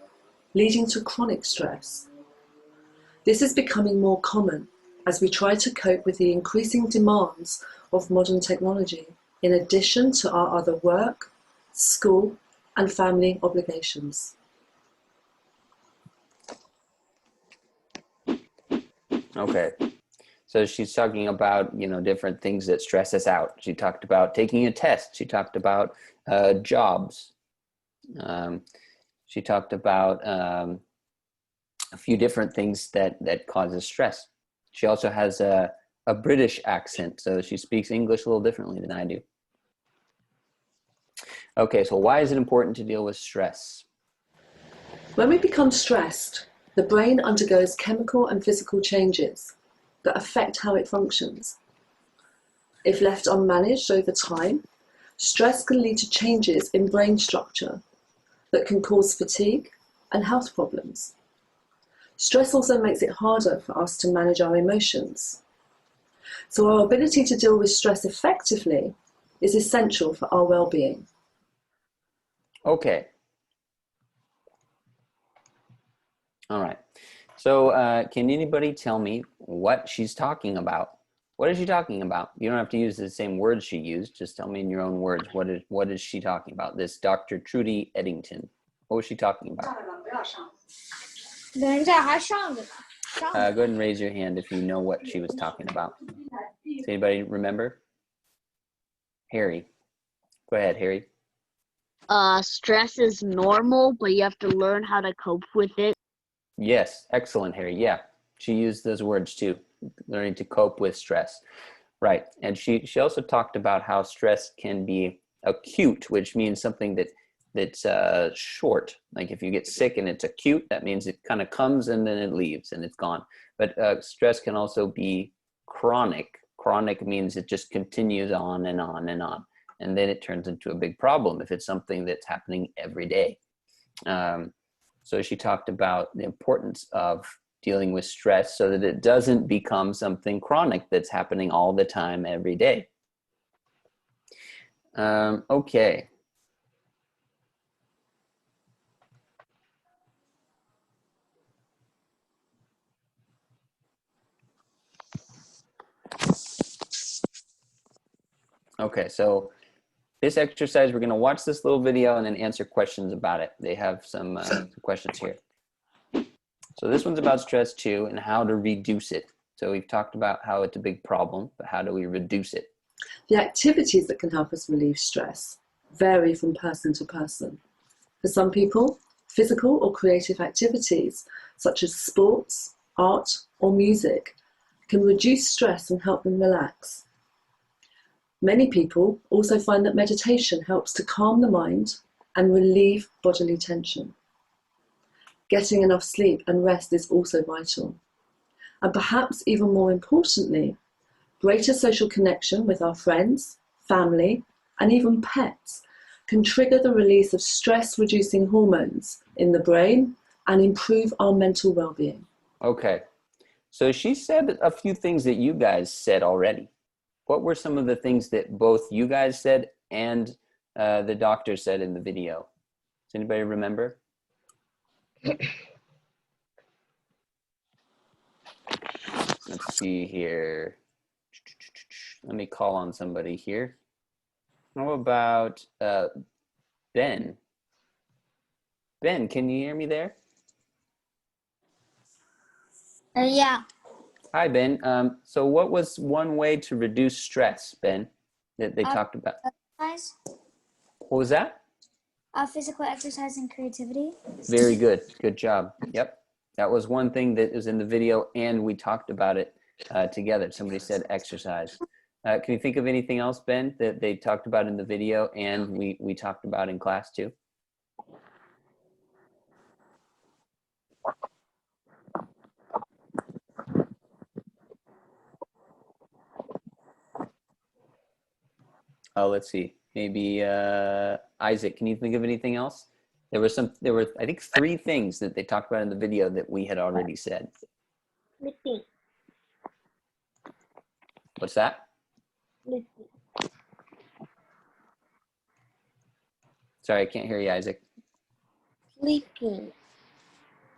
leading to chronic stress. This is becoming more common as we try to cope with the increasing demands of modern technology, in addition to our other work, school, and family obligations. Okay, so she's talking about, different things that stress us out. She talked about taking a test. She talked about jobs. She talked about a few different things that causes stress. She also has a British accent, so she speaks English a little differently than I do. Okay, so why is it important to deal with stress? When we become stressed, the brain undergoes chemical and physical changes that affect how it functions. If left unmanaged over time, stress can lead to changes in brain structure that can cause fatigue and health problems. Stress also makes it harder for us to manage our emotions. So our ability to deal with stress effectively is essential for our well-being. Okay. All right. So can anybody tell me what she's talking about? What is she talking about? You don't have to use the same words she used. Just tell me in your own words. What is she talking about? This Dr. Trudy Eddington. What was she talking about? Go ahead and raise your hand if you know what she was talking about. Does anybody remember? Harry. Go ahead, Harry. Stress is normal, but you have to learn how to cope with it. Yes, excellent, Harry. Yeah, she used those words too. Learning to cope with stress. Right, and she also talked about how stress can be acute, which means something that's short. Like if you get sick and it's acute, that means it kind of comes and then it leaves and it's gone. But stress can also be chronic. Chronic means it just continues on and on and on. And then it turns into a big problem if it's something that's happening every day. So she talked about the importance of dealing with stress so that it doesn't become something chronic that's happening all the time, every day. Okay. Okay, so this exercise, we're going to watch this little video and then answer questions about it. They have some questions here. So this one's about stress too and how to reduce it. So we've talked about how it's a big problem, but how do we reduce it? The activities that can help us relieve stress vary from person to person. For some people, physical or creative activities such as sports, art, or music can reduce stress and help them relax. Many people also find that meditation helps to calm the mind and relieve bodily tension. Getting enough sleep and rest is also vital. And perhaps even more importantly, greater social connection with our friends, family, and even pets can trigger the release of stress-reducing hormones in the brain and improve our mental well-being. Okay, so she said a few things that you guys said already. What were some of the things that both you guys said and the doctor said in the video? Does anybody remember? Let's see here. Let me call on somebody here. How about Ben? Ben, can you hear me there? Yeah. Hi, Ben. So what was one way to reduce stress, Ben, that they talked about? Exercise. What was that? Physical exercise and creativity. Very good. Good job. Yep. That was one thing that was in the video, and we talked about it together. Somebody said exercise. Can you think of anything else, Ben, that they talked about in the video and we talked about in class too? Oh, let's see. Maybe Isaac, can you think of anything else? There were, I think, 3 things that they talked about in the video that we had already said. Sleeping. What's that? Sleeping. Sorry, I can't hear you, Isaac. Sleeping.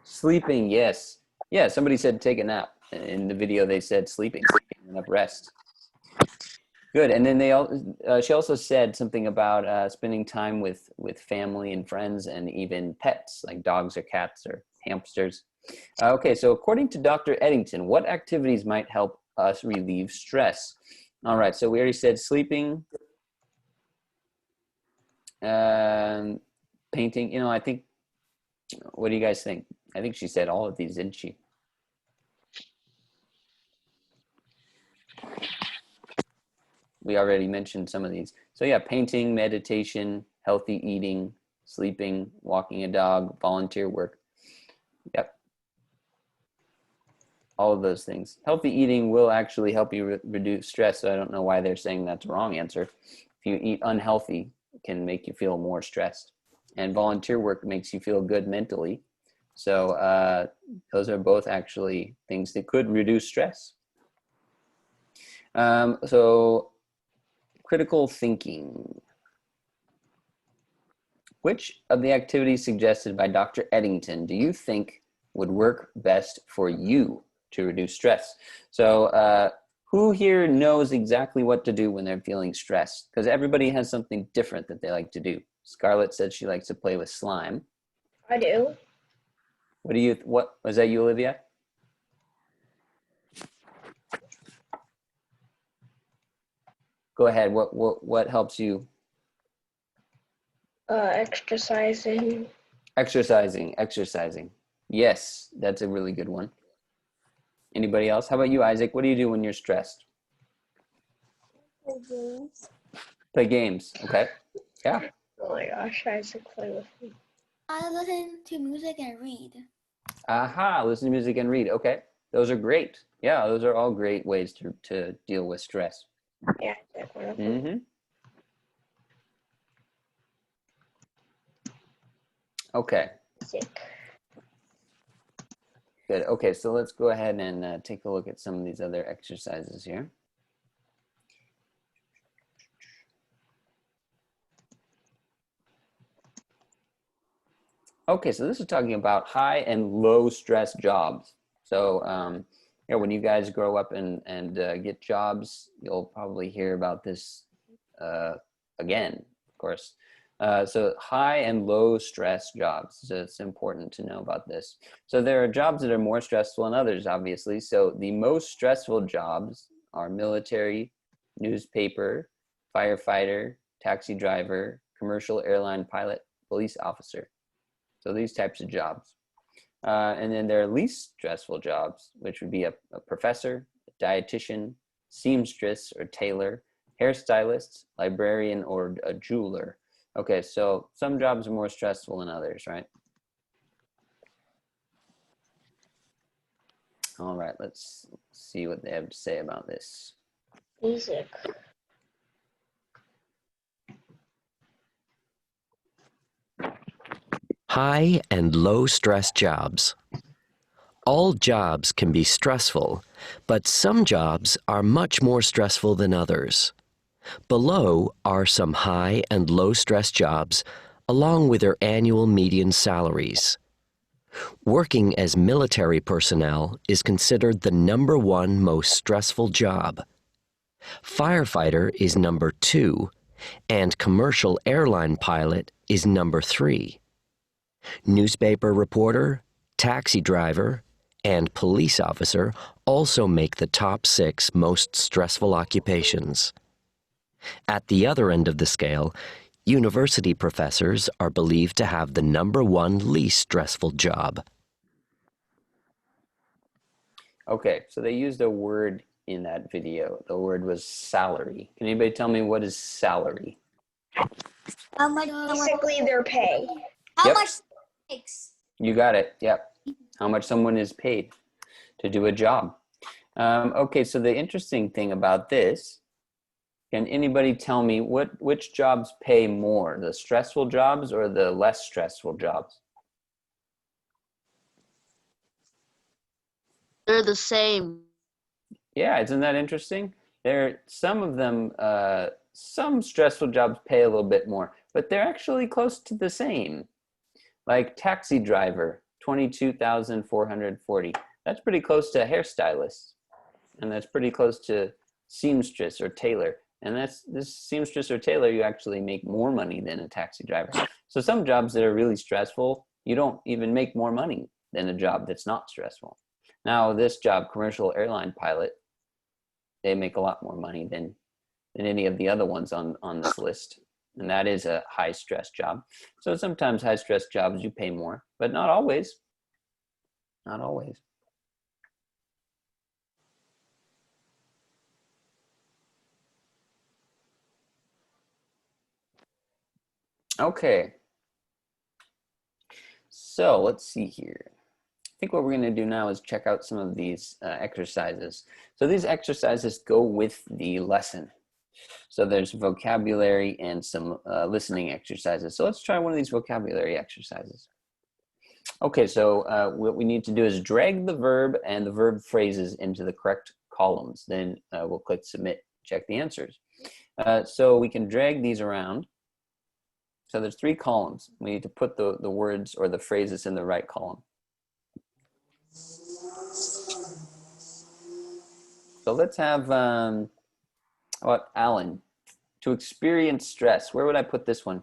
Sleeping, yes. Yeah, somebody said take a nap. In the video, they said sleeping, enough rest. Good, and then she also said something about spending time with family and friends and even pets, like dogs or cats or hamsters. Okay, so according to Dr. Eddington, what activities might help us relieve stress? All right, so we already said sleeping, painting. You know, I think, what do you guys think? I think she said all of these, didn't she? We already mentioned some of these. So yeah, painting, meditation, healthy eating, sleeping, walking a dog, volunteer work. Yep. All of those things. Healthy eating will actually help you reduce stress. So I don't know why they're saying that's the wrong answer. If you eat unhealthy, it can make you feel more stressed. And volunteer work makes you feel good mentally. So those are both actually things that could reduce stress. So critical thinking. Which of the activities suggested by Dr. Eddington do you think would work best for you to reduce stress? So who here knows exactly what to do when they're feeling stressed? Because everybody has something different that they like to do. Scarlett said she likes to play with slime. I do. What was that, you, Olivia? Go ahead. What helps you? Exercising. Exercising. Yes, that's a really good one. Anybody else? How about you, Isaac? What do you do when you're stressed? Play games. Play games. Okay. Yeah. Oh my gosh, Isaac, play with me. I listen to music and read. Aha, listen to music and read. Okay. Those are great. Yeah, those are all great ways to deal with stress. Yeah, definitely. Okay. Sick. Good. Okay, so let's go ahead and take a look at some of these other exercises here. Okay, so this is talking about high and low stress jobs. So yeah, when you guys grow up and get jobs, you'll probably hear about this again, of course. So high and low stress jobs. So it's important to know about this. So there are jobs that are more stressful than others, obviously. So the most stressful jobs are military, newspaper, firefighter, taxi driver, commercial airline pilot, police officer. So these types of jobs. And then there are least stressful jobs, which would be a professor, a dietitian, seamstress or tailor, hairstylist, librarian, or a jeweler. Okay, so some jobs are more stressful than others, right? All right, let's see what they have to say about this. Music. High and low stress jobs. All jobs can be stressful, but some jobs are much more stressful than others. Below are some high and low stress jobs, along with their annual median salaries. Working as military personnel is considered the #1 most stressful job. Firefighter is #2, and commercial airline pilot is #3. Newspaper reporter, taxi driver, and police officer also make the top 6 most stressful occupations. At the other end of the scale, university professors are believed to have the #1 least stressful job. Okay, so they used a word in that video. The word was salary. Can anybody tell me what is salary? How much? Basically, their pay. How Yep. much takes? You got it. Yep. How much someone is paid to do a job. Okay, so the interesting thing about this, can anybody tell me which jobs pay more, the stressful jobs or the less stressful jobs? They're the same. Yeah, isn't that interesting? Some of them, some stressful jobs pay a little bit more, but they're actually close to the same. Like taxi driver, 22,440. That's pretty close to hairstylist, and that's pretty close to seamstress or tailor. And this seamstress or tailor, you actually make more money than a taxi driver. So some jobs that are really stressful, you don't even make more money than a job that's not stressful. Now this job, commercial airline pilot, they make a lot more money than any of the other ones on this list. And that is a high stress job. So sometimes high stress jobs you pay more, but not always. Not always. Okay. So let's see here. I think what we're going to do now is check out some of these exercises. So these exercises go with the lesson. So there's vocabulary and some listening exercises. So let's try one of these vocabulary exercises. Okay, so what we need to do is drag the verb and the verb phrases into the correct columns. Then we'll click submit, check the answers. So we can drag these around. So there's 3 columns. We need to put the words or the phrases in the right column. So let's have, how about Alan? To experience stress. Where would I put this one?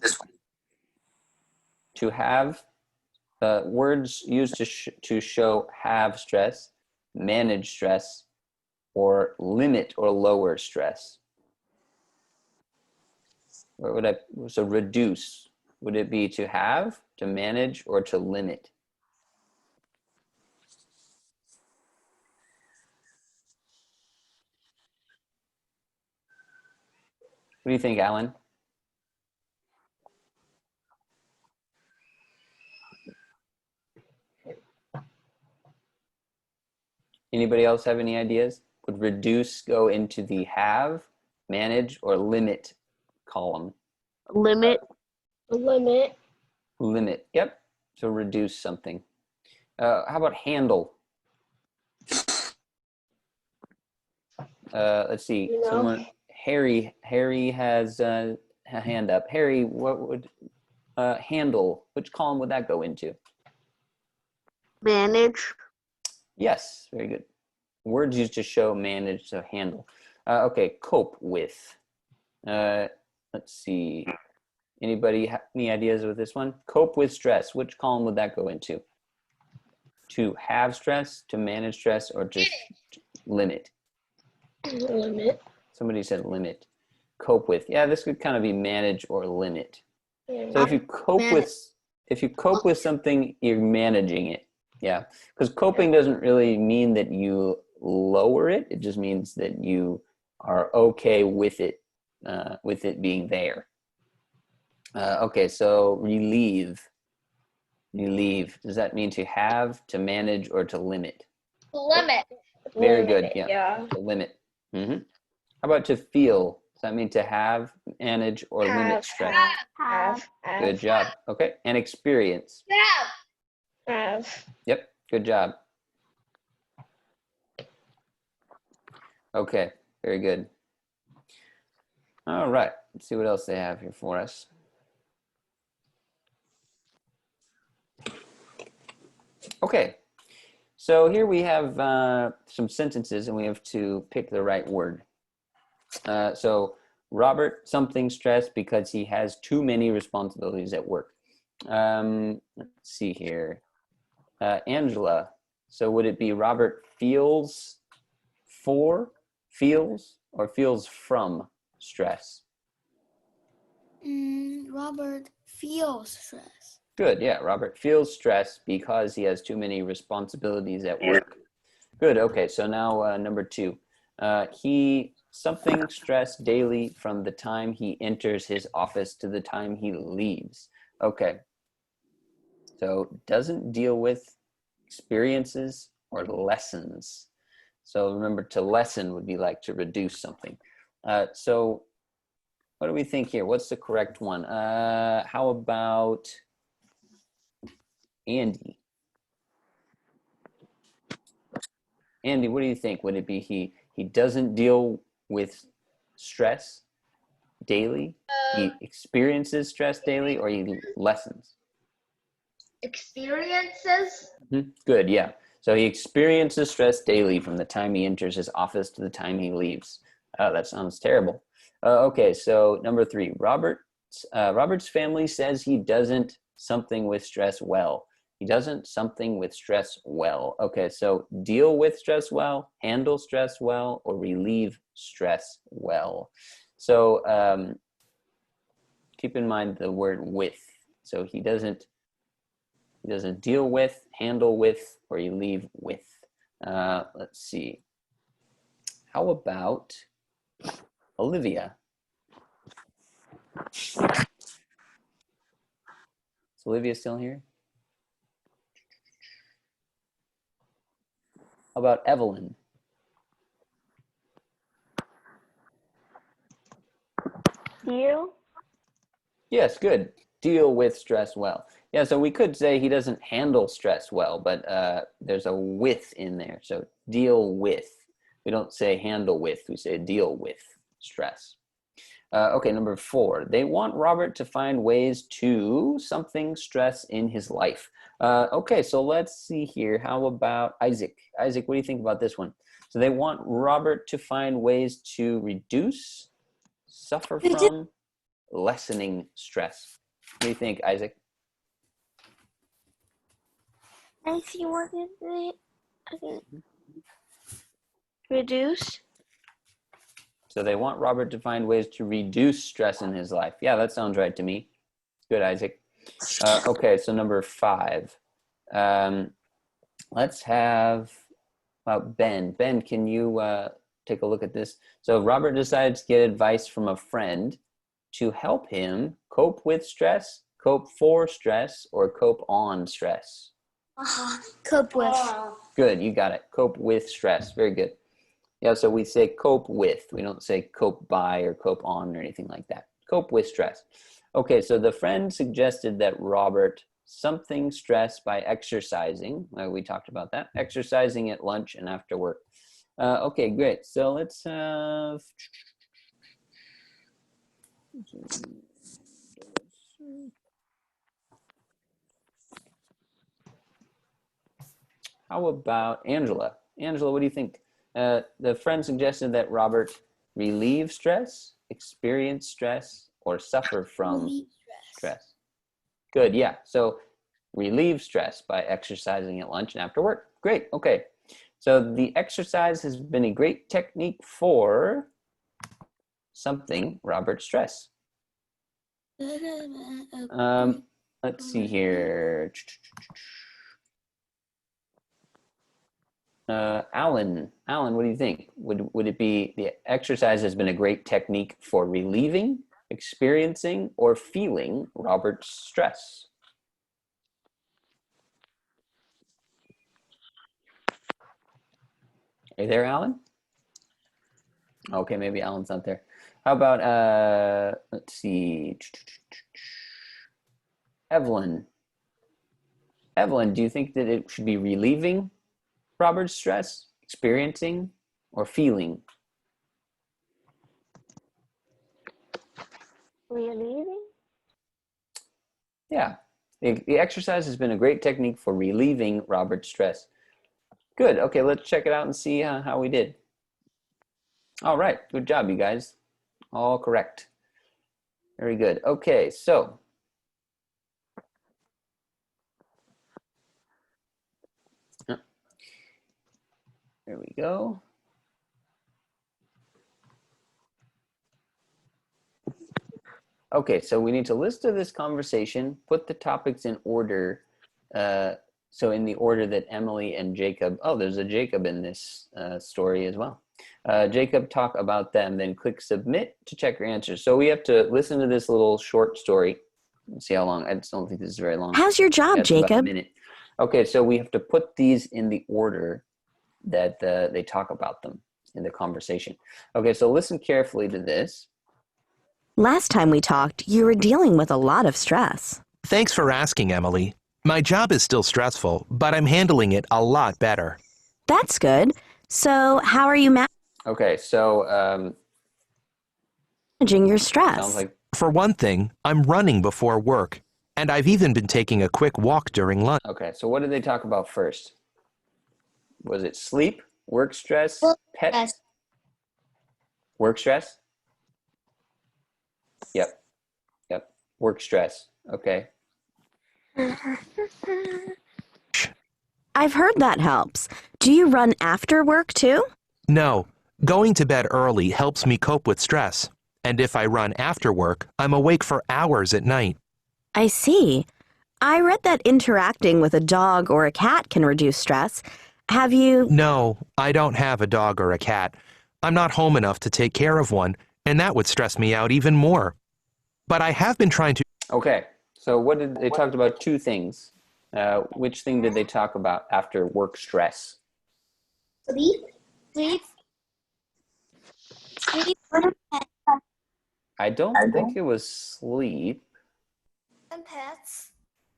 To have, words used to show have stress, manage stress, or limit or lower stress. Where would so reduce, would it be to have, to manage, or to limit? What do you think, Alan? Anybody else have any ideas? Would reduce go into the have, manage, or limit column? Limit. Limit. Limit, yep. So reduce something. How about handle? Let's see. You know? Someone, Harry has a hand up. Harry, what would handle? Which column would that go into? Manage. Yes, very good. Words used to show, manage, so handle. Okay, cope with. Let's see. Anybody have any ideas with this one? Cope with stress. Which column would that go into? To have stress, to manage stress, or just limit? Limit. Somebody said limit. Cope with. Yeah, this could kind of be manage or limit. Yeah. So if you cope with something, you're managing it. Yeah, because coping doesn't really mean that you lower it. It just means that you are okay with it being there. Okay, so relieve. Relieve. Does that mean to have, to manage, or to limit? Limit. Very good. Yeah. Yeah. To limit. How about to feel? Does that mean to have, manage, or limit stress? Have. Good job. Okay, and experience. Have. Yep, good job. Okay, very good. All right, let's see what else they have here for us. Okay, so here we have some sentences and we have to pick the right word. So Robert something stressed because he has too many responsibilities at work. Let's see here. Angela, so would it be Robert feels or feels from stress? Robert feels stress. Good, yeah, Robert feels stress because he has too many responsibilities at work. Good, okay, so now number 2. He something stressed daily from the time he enters his office to the time he leaves. Okay, so doesn't deal with experiences or lessons. So remember, to lessen would be like to reduce something. So what do we think here? What's the correct one? How about Andy? Andy, what do you think? Would it be he doesn't deal with stress daily? He experiences stress daily, or he lessens? Experiences. Good, yeah. So he experiences stress daily from the time he enters his office to the time he leaves. Oh, that sounds terrible. Okay, so number 3, Robert's family says he doesn't something with stress well. He doesn't something with stress well. Okay, so deal with stress well, handle stress well, or relieve stress well. So keep in mind the word with. So he doesn't deal with, handle with, or relieve with. Let's see. How about Olivia? Is Olivia still here? How about Evelyn? Deal. Yes, good. Deal with stress well. Yeah, so we could say he doesn't handle stress well, but there's a with in there. So deal with. We don't say handle with, we say deal with stress. Okay, number 4. They want Robert to find ways to something stress in his life. Okay, so let's see here. How about Isaac? Isaac, what do you think about this one? So they want Robert to find ways to reduce, suffer from, lessening stress. What do you think, Isaac? I see what is it. Okay. Reduce. So they want Robert to find ways to reduce stress in his life. Yeah, that sounds right to me. Good, Isaac. Okay, so number 5. Let's have Ben. Ben, can you take a look at this? So Robert decides to get advice from a friend to help him cope with stress, cope for stress, or cope on stress. Cope with. Good, you got it. Cope with stress. Very good. Yeah, so we say cope with. We don't say cope by or cope on or anything like that. Cope with stress. Okay, so the friend suggested that Robert something stress by exercising. We talked about that. Exercising at lunch and after work. Okay, great. So let's have... How about Angela? Angela, what do you think? The friend suggested that Robert relieve stress, experience stress, or suffer from stress. Good, yeah. So relieve stress by exercising at lunch and after work. Great, okay. So the exercise has been a great technique for something Robert's stress. Let's see here. Alan, what do you think? Would it be the exercise has been a great technique for relieving, experiencing, or feeling Robert's stress? Are you there, Alan? Okay, maybe Alan's not there. How about, let's see. Evelyn. Evelyn, do you think that it should be relieving Robert's stress, experiencing, or feeling? Relieving? Yeah, the exercise has been a great technique for relieving Robert's stress. Good, okay, let's check it out and see how we did. All right, good job, you guys. All correct. Very good. Okay, so there we go. Okay, so we need to listen to this conversation, put the topics in order. So in the order that Emily and Jacob, oh, there's a Jacob in this story as well. Jacob, talk about them, then click submit to check your answers. So we have to listen to this little short story. Let's see how long. I just don't think this is very long. How's your job, That's about a Jacob? minute. Okay, so we have to put these in the order that they talk about them in the conversation. Okay, so listen carefully to this. Last time we talked, you were dealing with a lot of stress. Thanks for asking, Emily. My job is still stressful, but I'm handling it a lot better. That's good. So how are you Okay, so managing your stress? sounds like For one thing, I'm running before work, and I've even been taking a quick walk during lunch. okay. So what did they talk about first? Was it sleep, work stress, pet, work stress? Yep, work stress. Okay. I've heard that helps. Do you run after work too? No, going to bed early helps me cope with stress, and if I run after work, I'm awake for hours at night. I see. I read that interacting with a dog or a cat can reduce stress. Have you? No, I don't have a dog or a cat. I'm not home enough to take care of one, and that would stress me out even more. But I have been trying to... Okay, so what did they talked about? Two things. Which thing did they talk about after work stress? Sleep. Sleep. Sleep. I don't think it was sleep. And pets.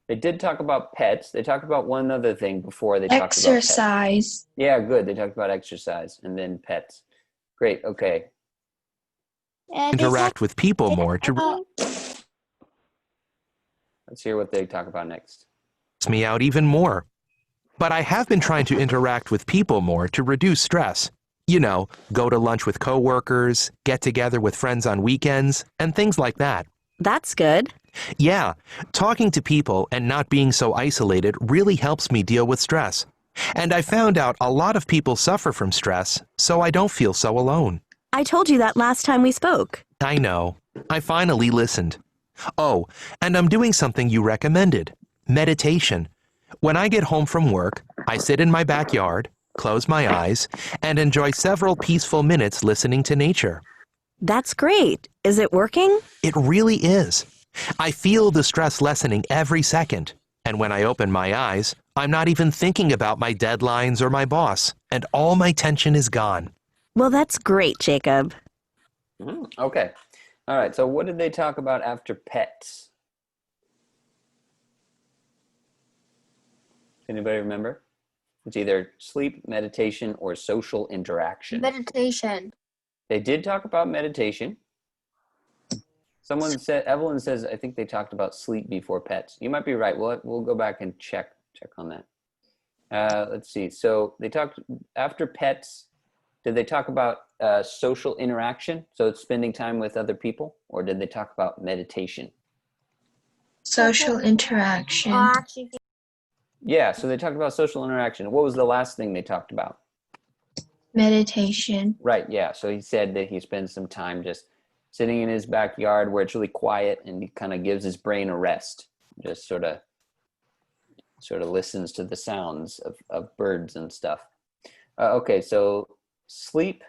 They did talk about pets. They talked about one other thing before they talked about pets. Exercise. Yeah, good. They talked about exercise and then pets. Great, okay. interact with people more to... Let's hear what they talk about next. ...me out even more. But I have been trying to interact with people more to reduce stress. You know, go to lunch with coworkers, get together with friends on weekends, and things like that. That's good. Yeah, talking to people and not being so isolated really helps me deal with stress. And I found out a lot of people suffer from stress, so I don't feel so alone. I told you that last time we spoke. I know. I finally listened. Oh, and I'm doing something you recommended. Meditation. When I get home from work, I sit in my backyard, close my eyes, and enjoy several peaceful minutes listening to nature. That's great. Is it working? It really is. I feel the stress lessening every second. And when I open my eyes, I'm not even thinking about my deadlines or my boss, and all my tension is gone. Well, that's great, Jacob. Okay. All right. So what did they talk about after pets? Anybody remember? It's either sleep, meditation, or social interaction. Meditation. They did talk about meditation. Someone said, Evelyn says, I think they talked about sleep before pets. You might be right. We'll go back and check on that. Let's see. So they talked after pets. Did they talk about social interaction? So it's spending time with other people, or did they talk about meditation? Social interaction. Yeah. So they talked about social interaction. What was the last thing they talked about? Meditation. Right. Yeah. So he said that he spends some time just sitting in his backyard where it's really quiet, and he kind of gives his brain a rest. Just sort of listens to the sounds of birds and stuff. Okay, so sleep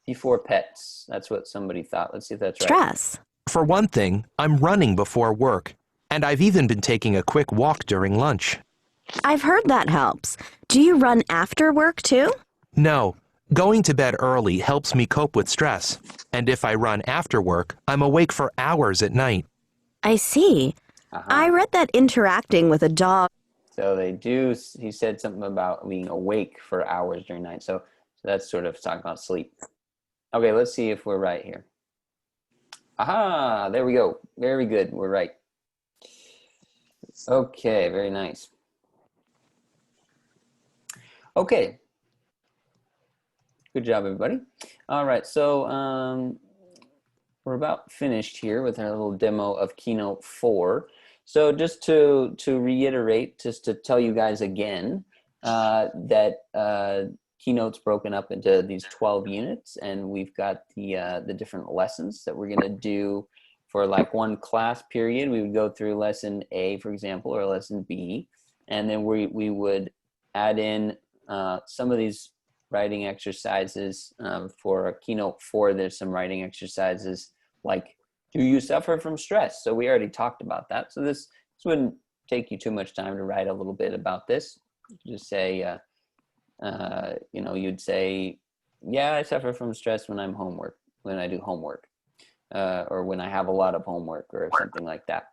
before pets. That's what somebody thought. Let's see if that's right. Stress. For one thing, I'm running before work, and I've even been taking a quick walk during lunch. I've heard that helps. Do you run after work too? No, going to bed early helps me cope with stress, and if I run after work, I'm awake for hours at night. I see. I read that interacting with a dog. So they do, he said something about being awake for hours during night. So that's sort of talking about sleep. Okay, let's see if we're right here. Aha, there we go. Very good, we're right. Okay, very nice. Okay. Good job, everybody. All right, so we're about finished here with our little demo of Keynote 4. So just to reiterate, just to tell you guys again that Keynote's broken up into these 12 units, and we've got the different lessons that we're going to do for like one class period. We would go through lesson A, for example, or lesson B, and then we would add in some of these writing exercises. For Keynote 4, there's some writing exercises like, do you suffer from stress? So we already talked about that. So this wouldn't take you too much time to write a little bit about this. Just say, you know, you'd say, yeah, I suffer from stress when I do homework, or when I have a lot of homework or something like that.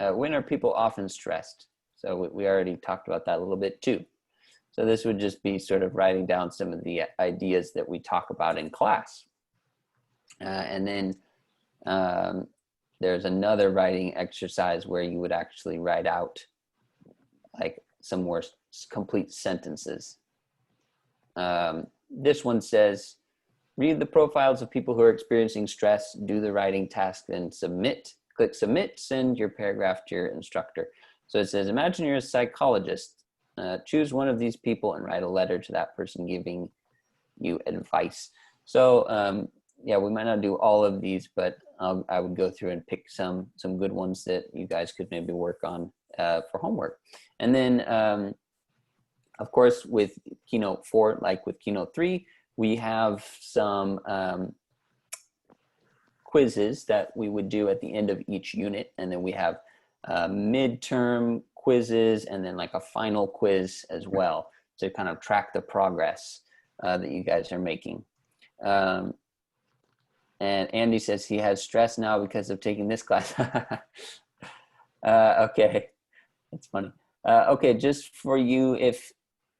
When are people often stressed? So we already talked about that a little bit too. So this would just be sort of writing down some of the ideas that we talk about in class. And then there's another writing exercise where you would actually write out like some more complete sentences. This one says, read the profiles of people who are experiencing stress, do the writing task, then submit. Click submit, send your paragraph to your instructor. So it says, imagine you're a psychologist. Choose one of these people and write a letter to that person giving you advice. So yeah, we might not do all of these, but I would go through and pick some good ones that you guys could maybe work on for homework. And then, of course, with Keynote 4, like with Keynote 3, we have some quizzes that we would do at the end of each unit. And then we have midterm quizzes and then like a final quiz as well to kind of track the progress that you guys are making. And Andy says he has stress now because of taking this class. Okay, that's funny. Okay, just for you, if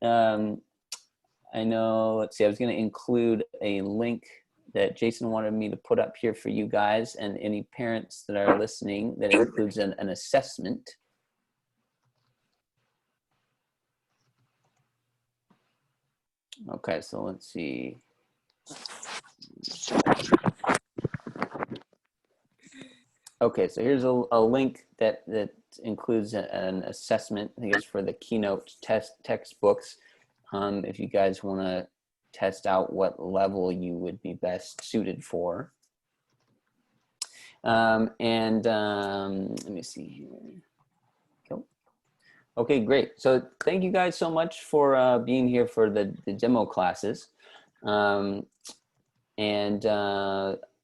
I know, let's see, I was going to include a link that Jason wanted me to put up here for you guys and any parents that are listening that includes an assessment. Okay, so let's see. Okay, so here's a link that includes an assessment. I think it's for the Keynote textbooks. If you guys want to test out what level you would be best suited for. Let me see here. Cool. Okay, great. So thank you guys so much for being here for the demo classes. I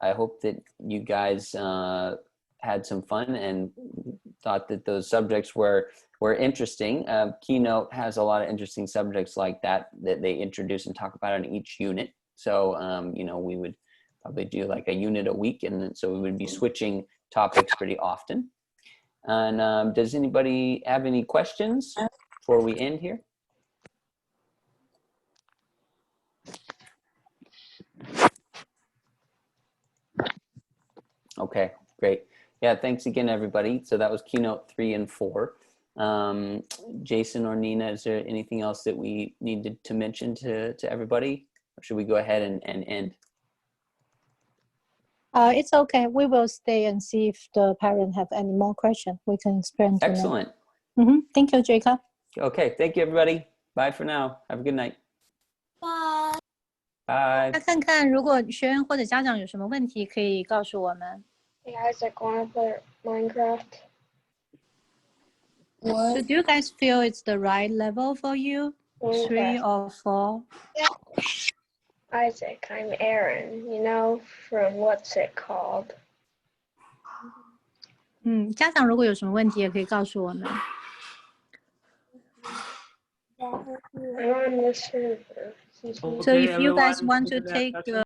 hope that you guys had some fun and thought that those subjects were interesting. Keynote has a lot of interesting subjects like that they introduce and talk about in each unit. So, you know, we would probably do like a unit a week, and so we would be switching topics pretty often. And does anybody have any questions before we end here? Okay, great. Yeah, thanks again, everybody. So that was Keynote 3 and 4. Jason or Nina, is there anything else that we needed to mention to everybody? Or should we go ahead and end? It's okay. We will stay and see if the parent have any more questions. We can explain to them. Excellent. Thank you, Jacob. Okay, thank you, everybody. Bye for now. Have a good night. Bye. Bye. 那看看如果学员或者家长有什么问题，可以告诉我们。Hey guys, I wanna play Minecraft. So do you guys feel it's the right level for you? 3 or 4? Isaac, I'm Aaron, you know, from what's it called? 家长如果有什么问题，也可以告诉我们。I'm on the server. So if you guys want to take the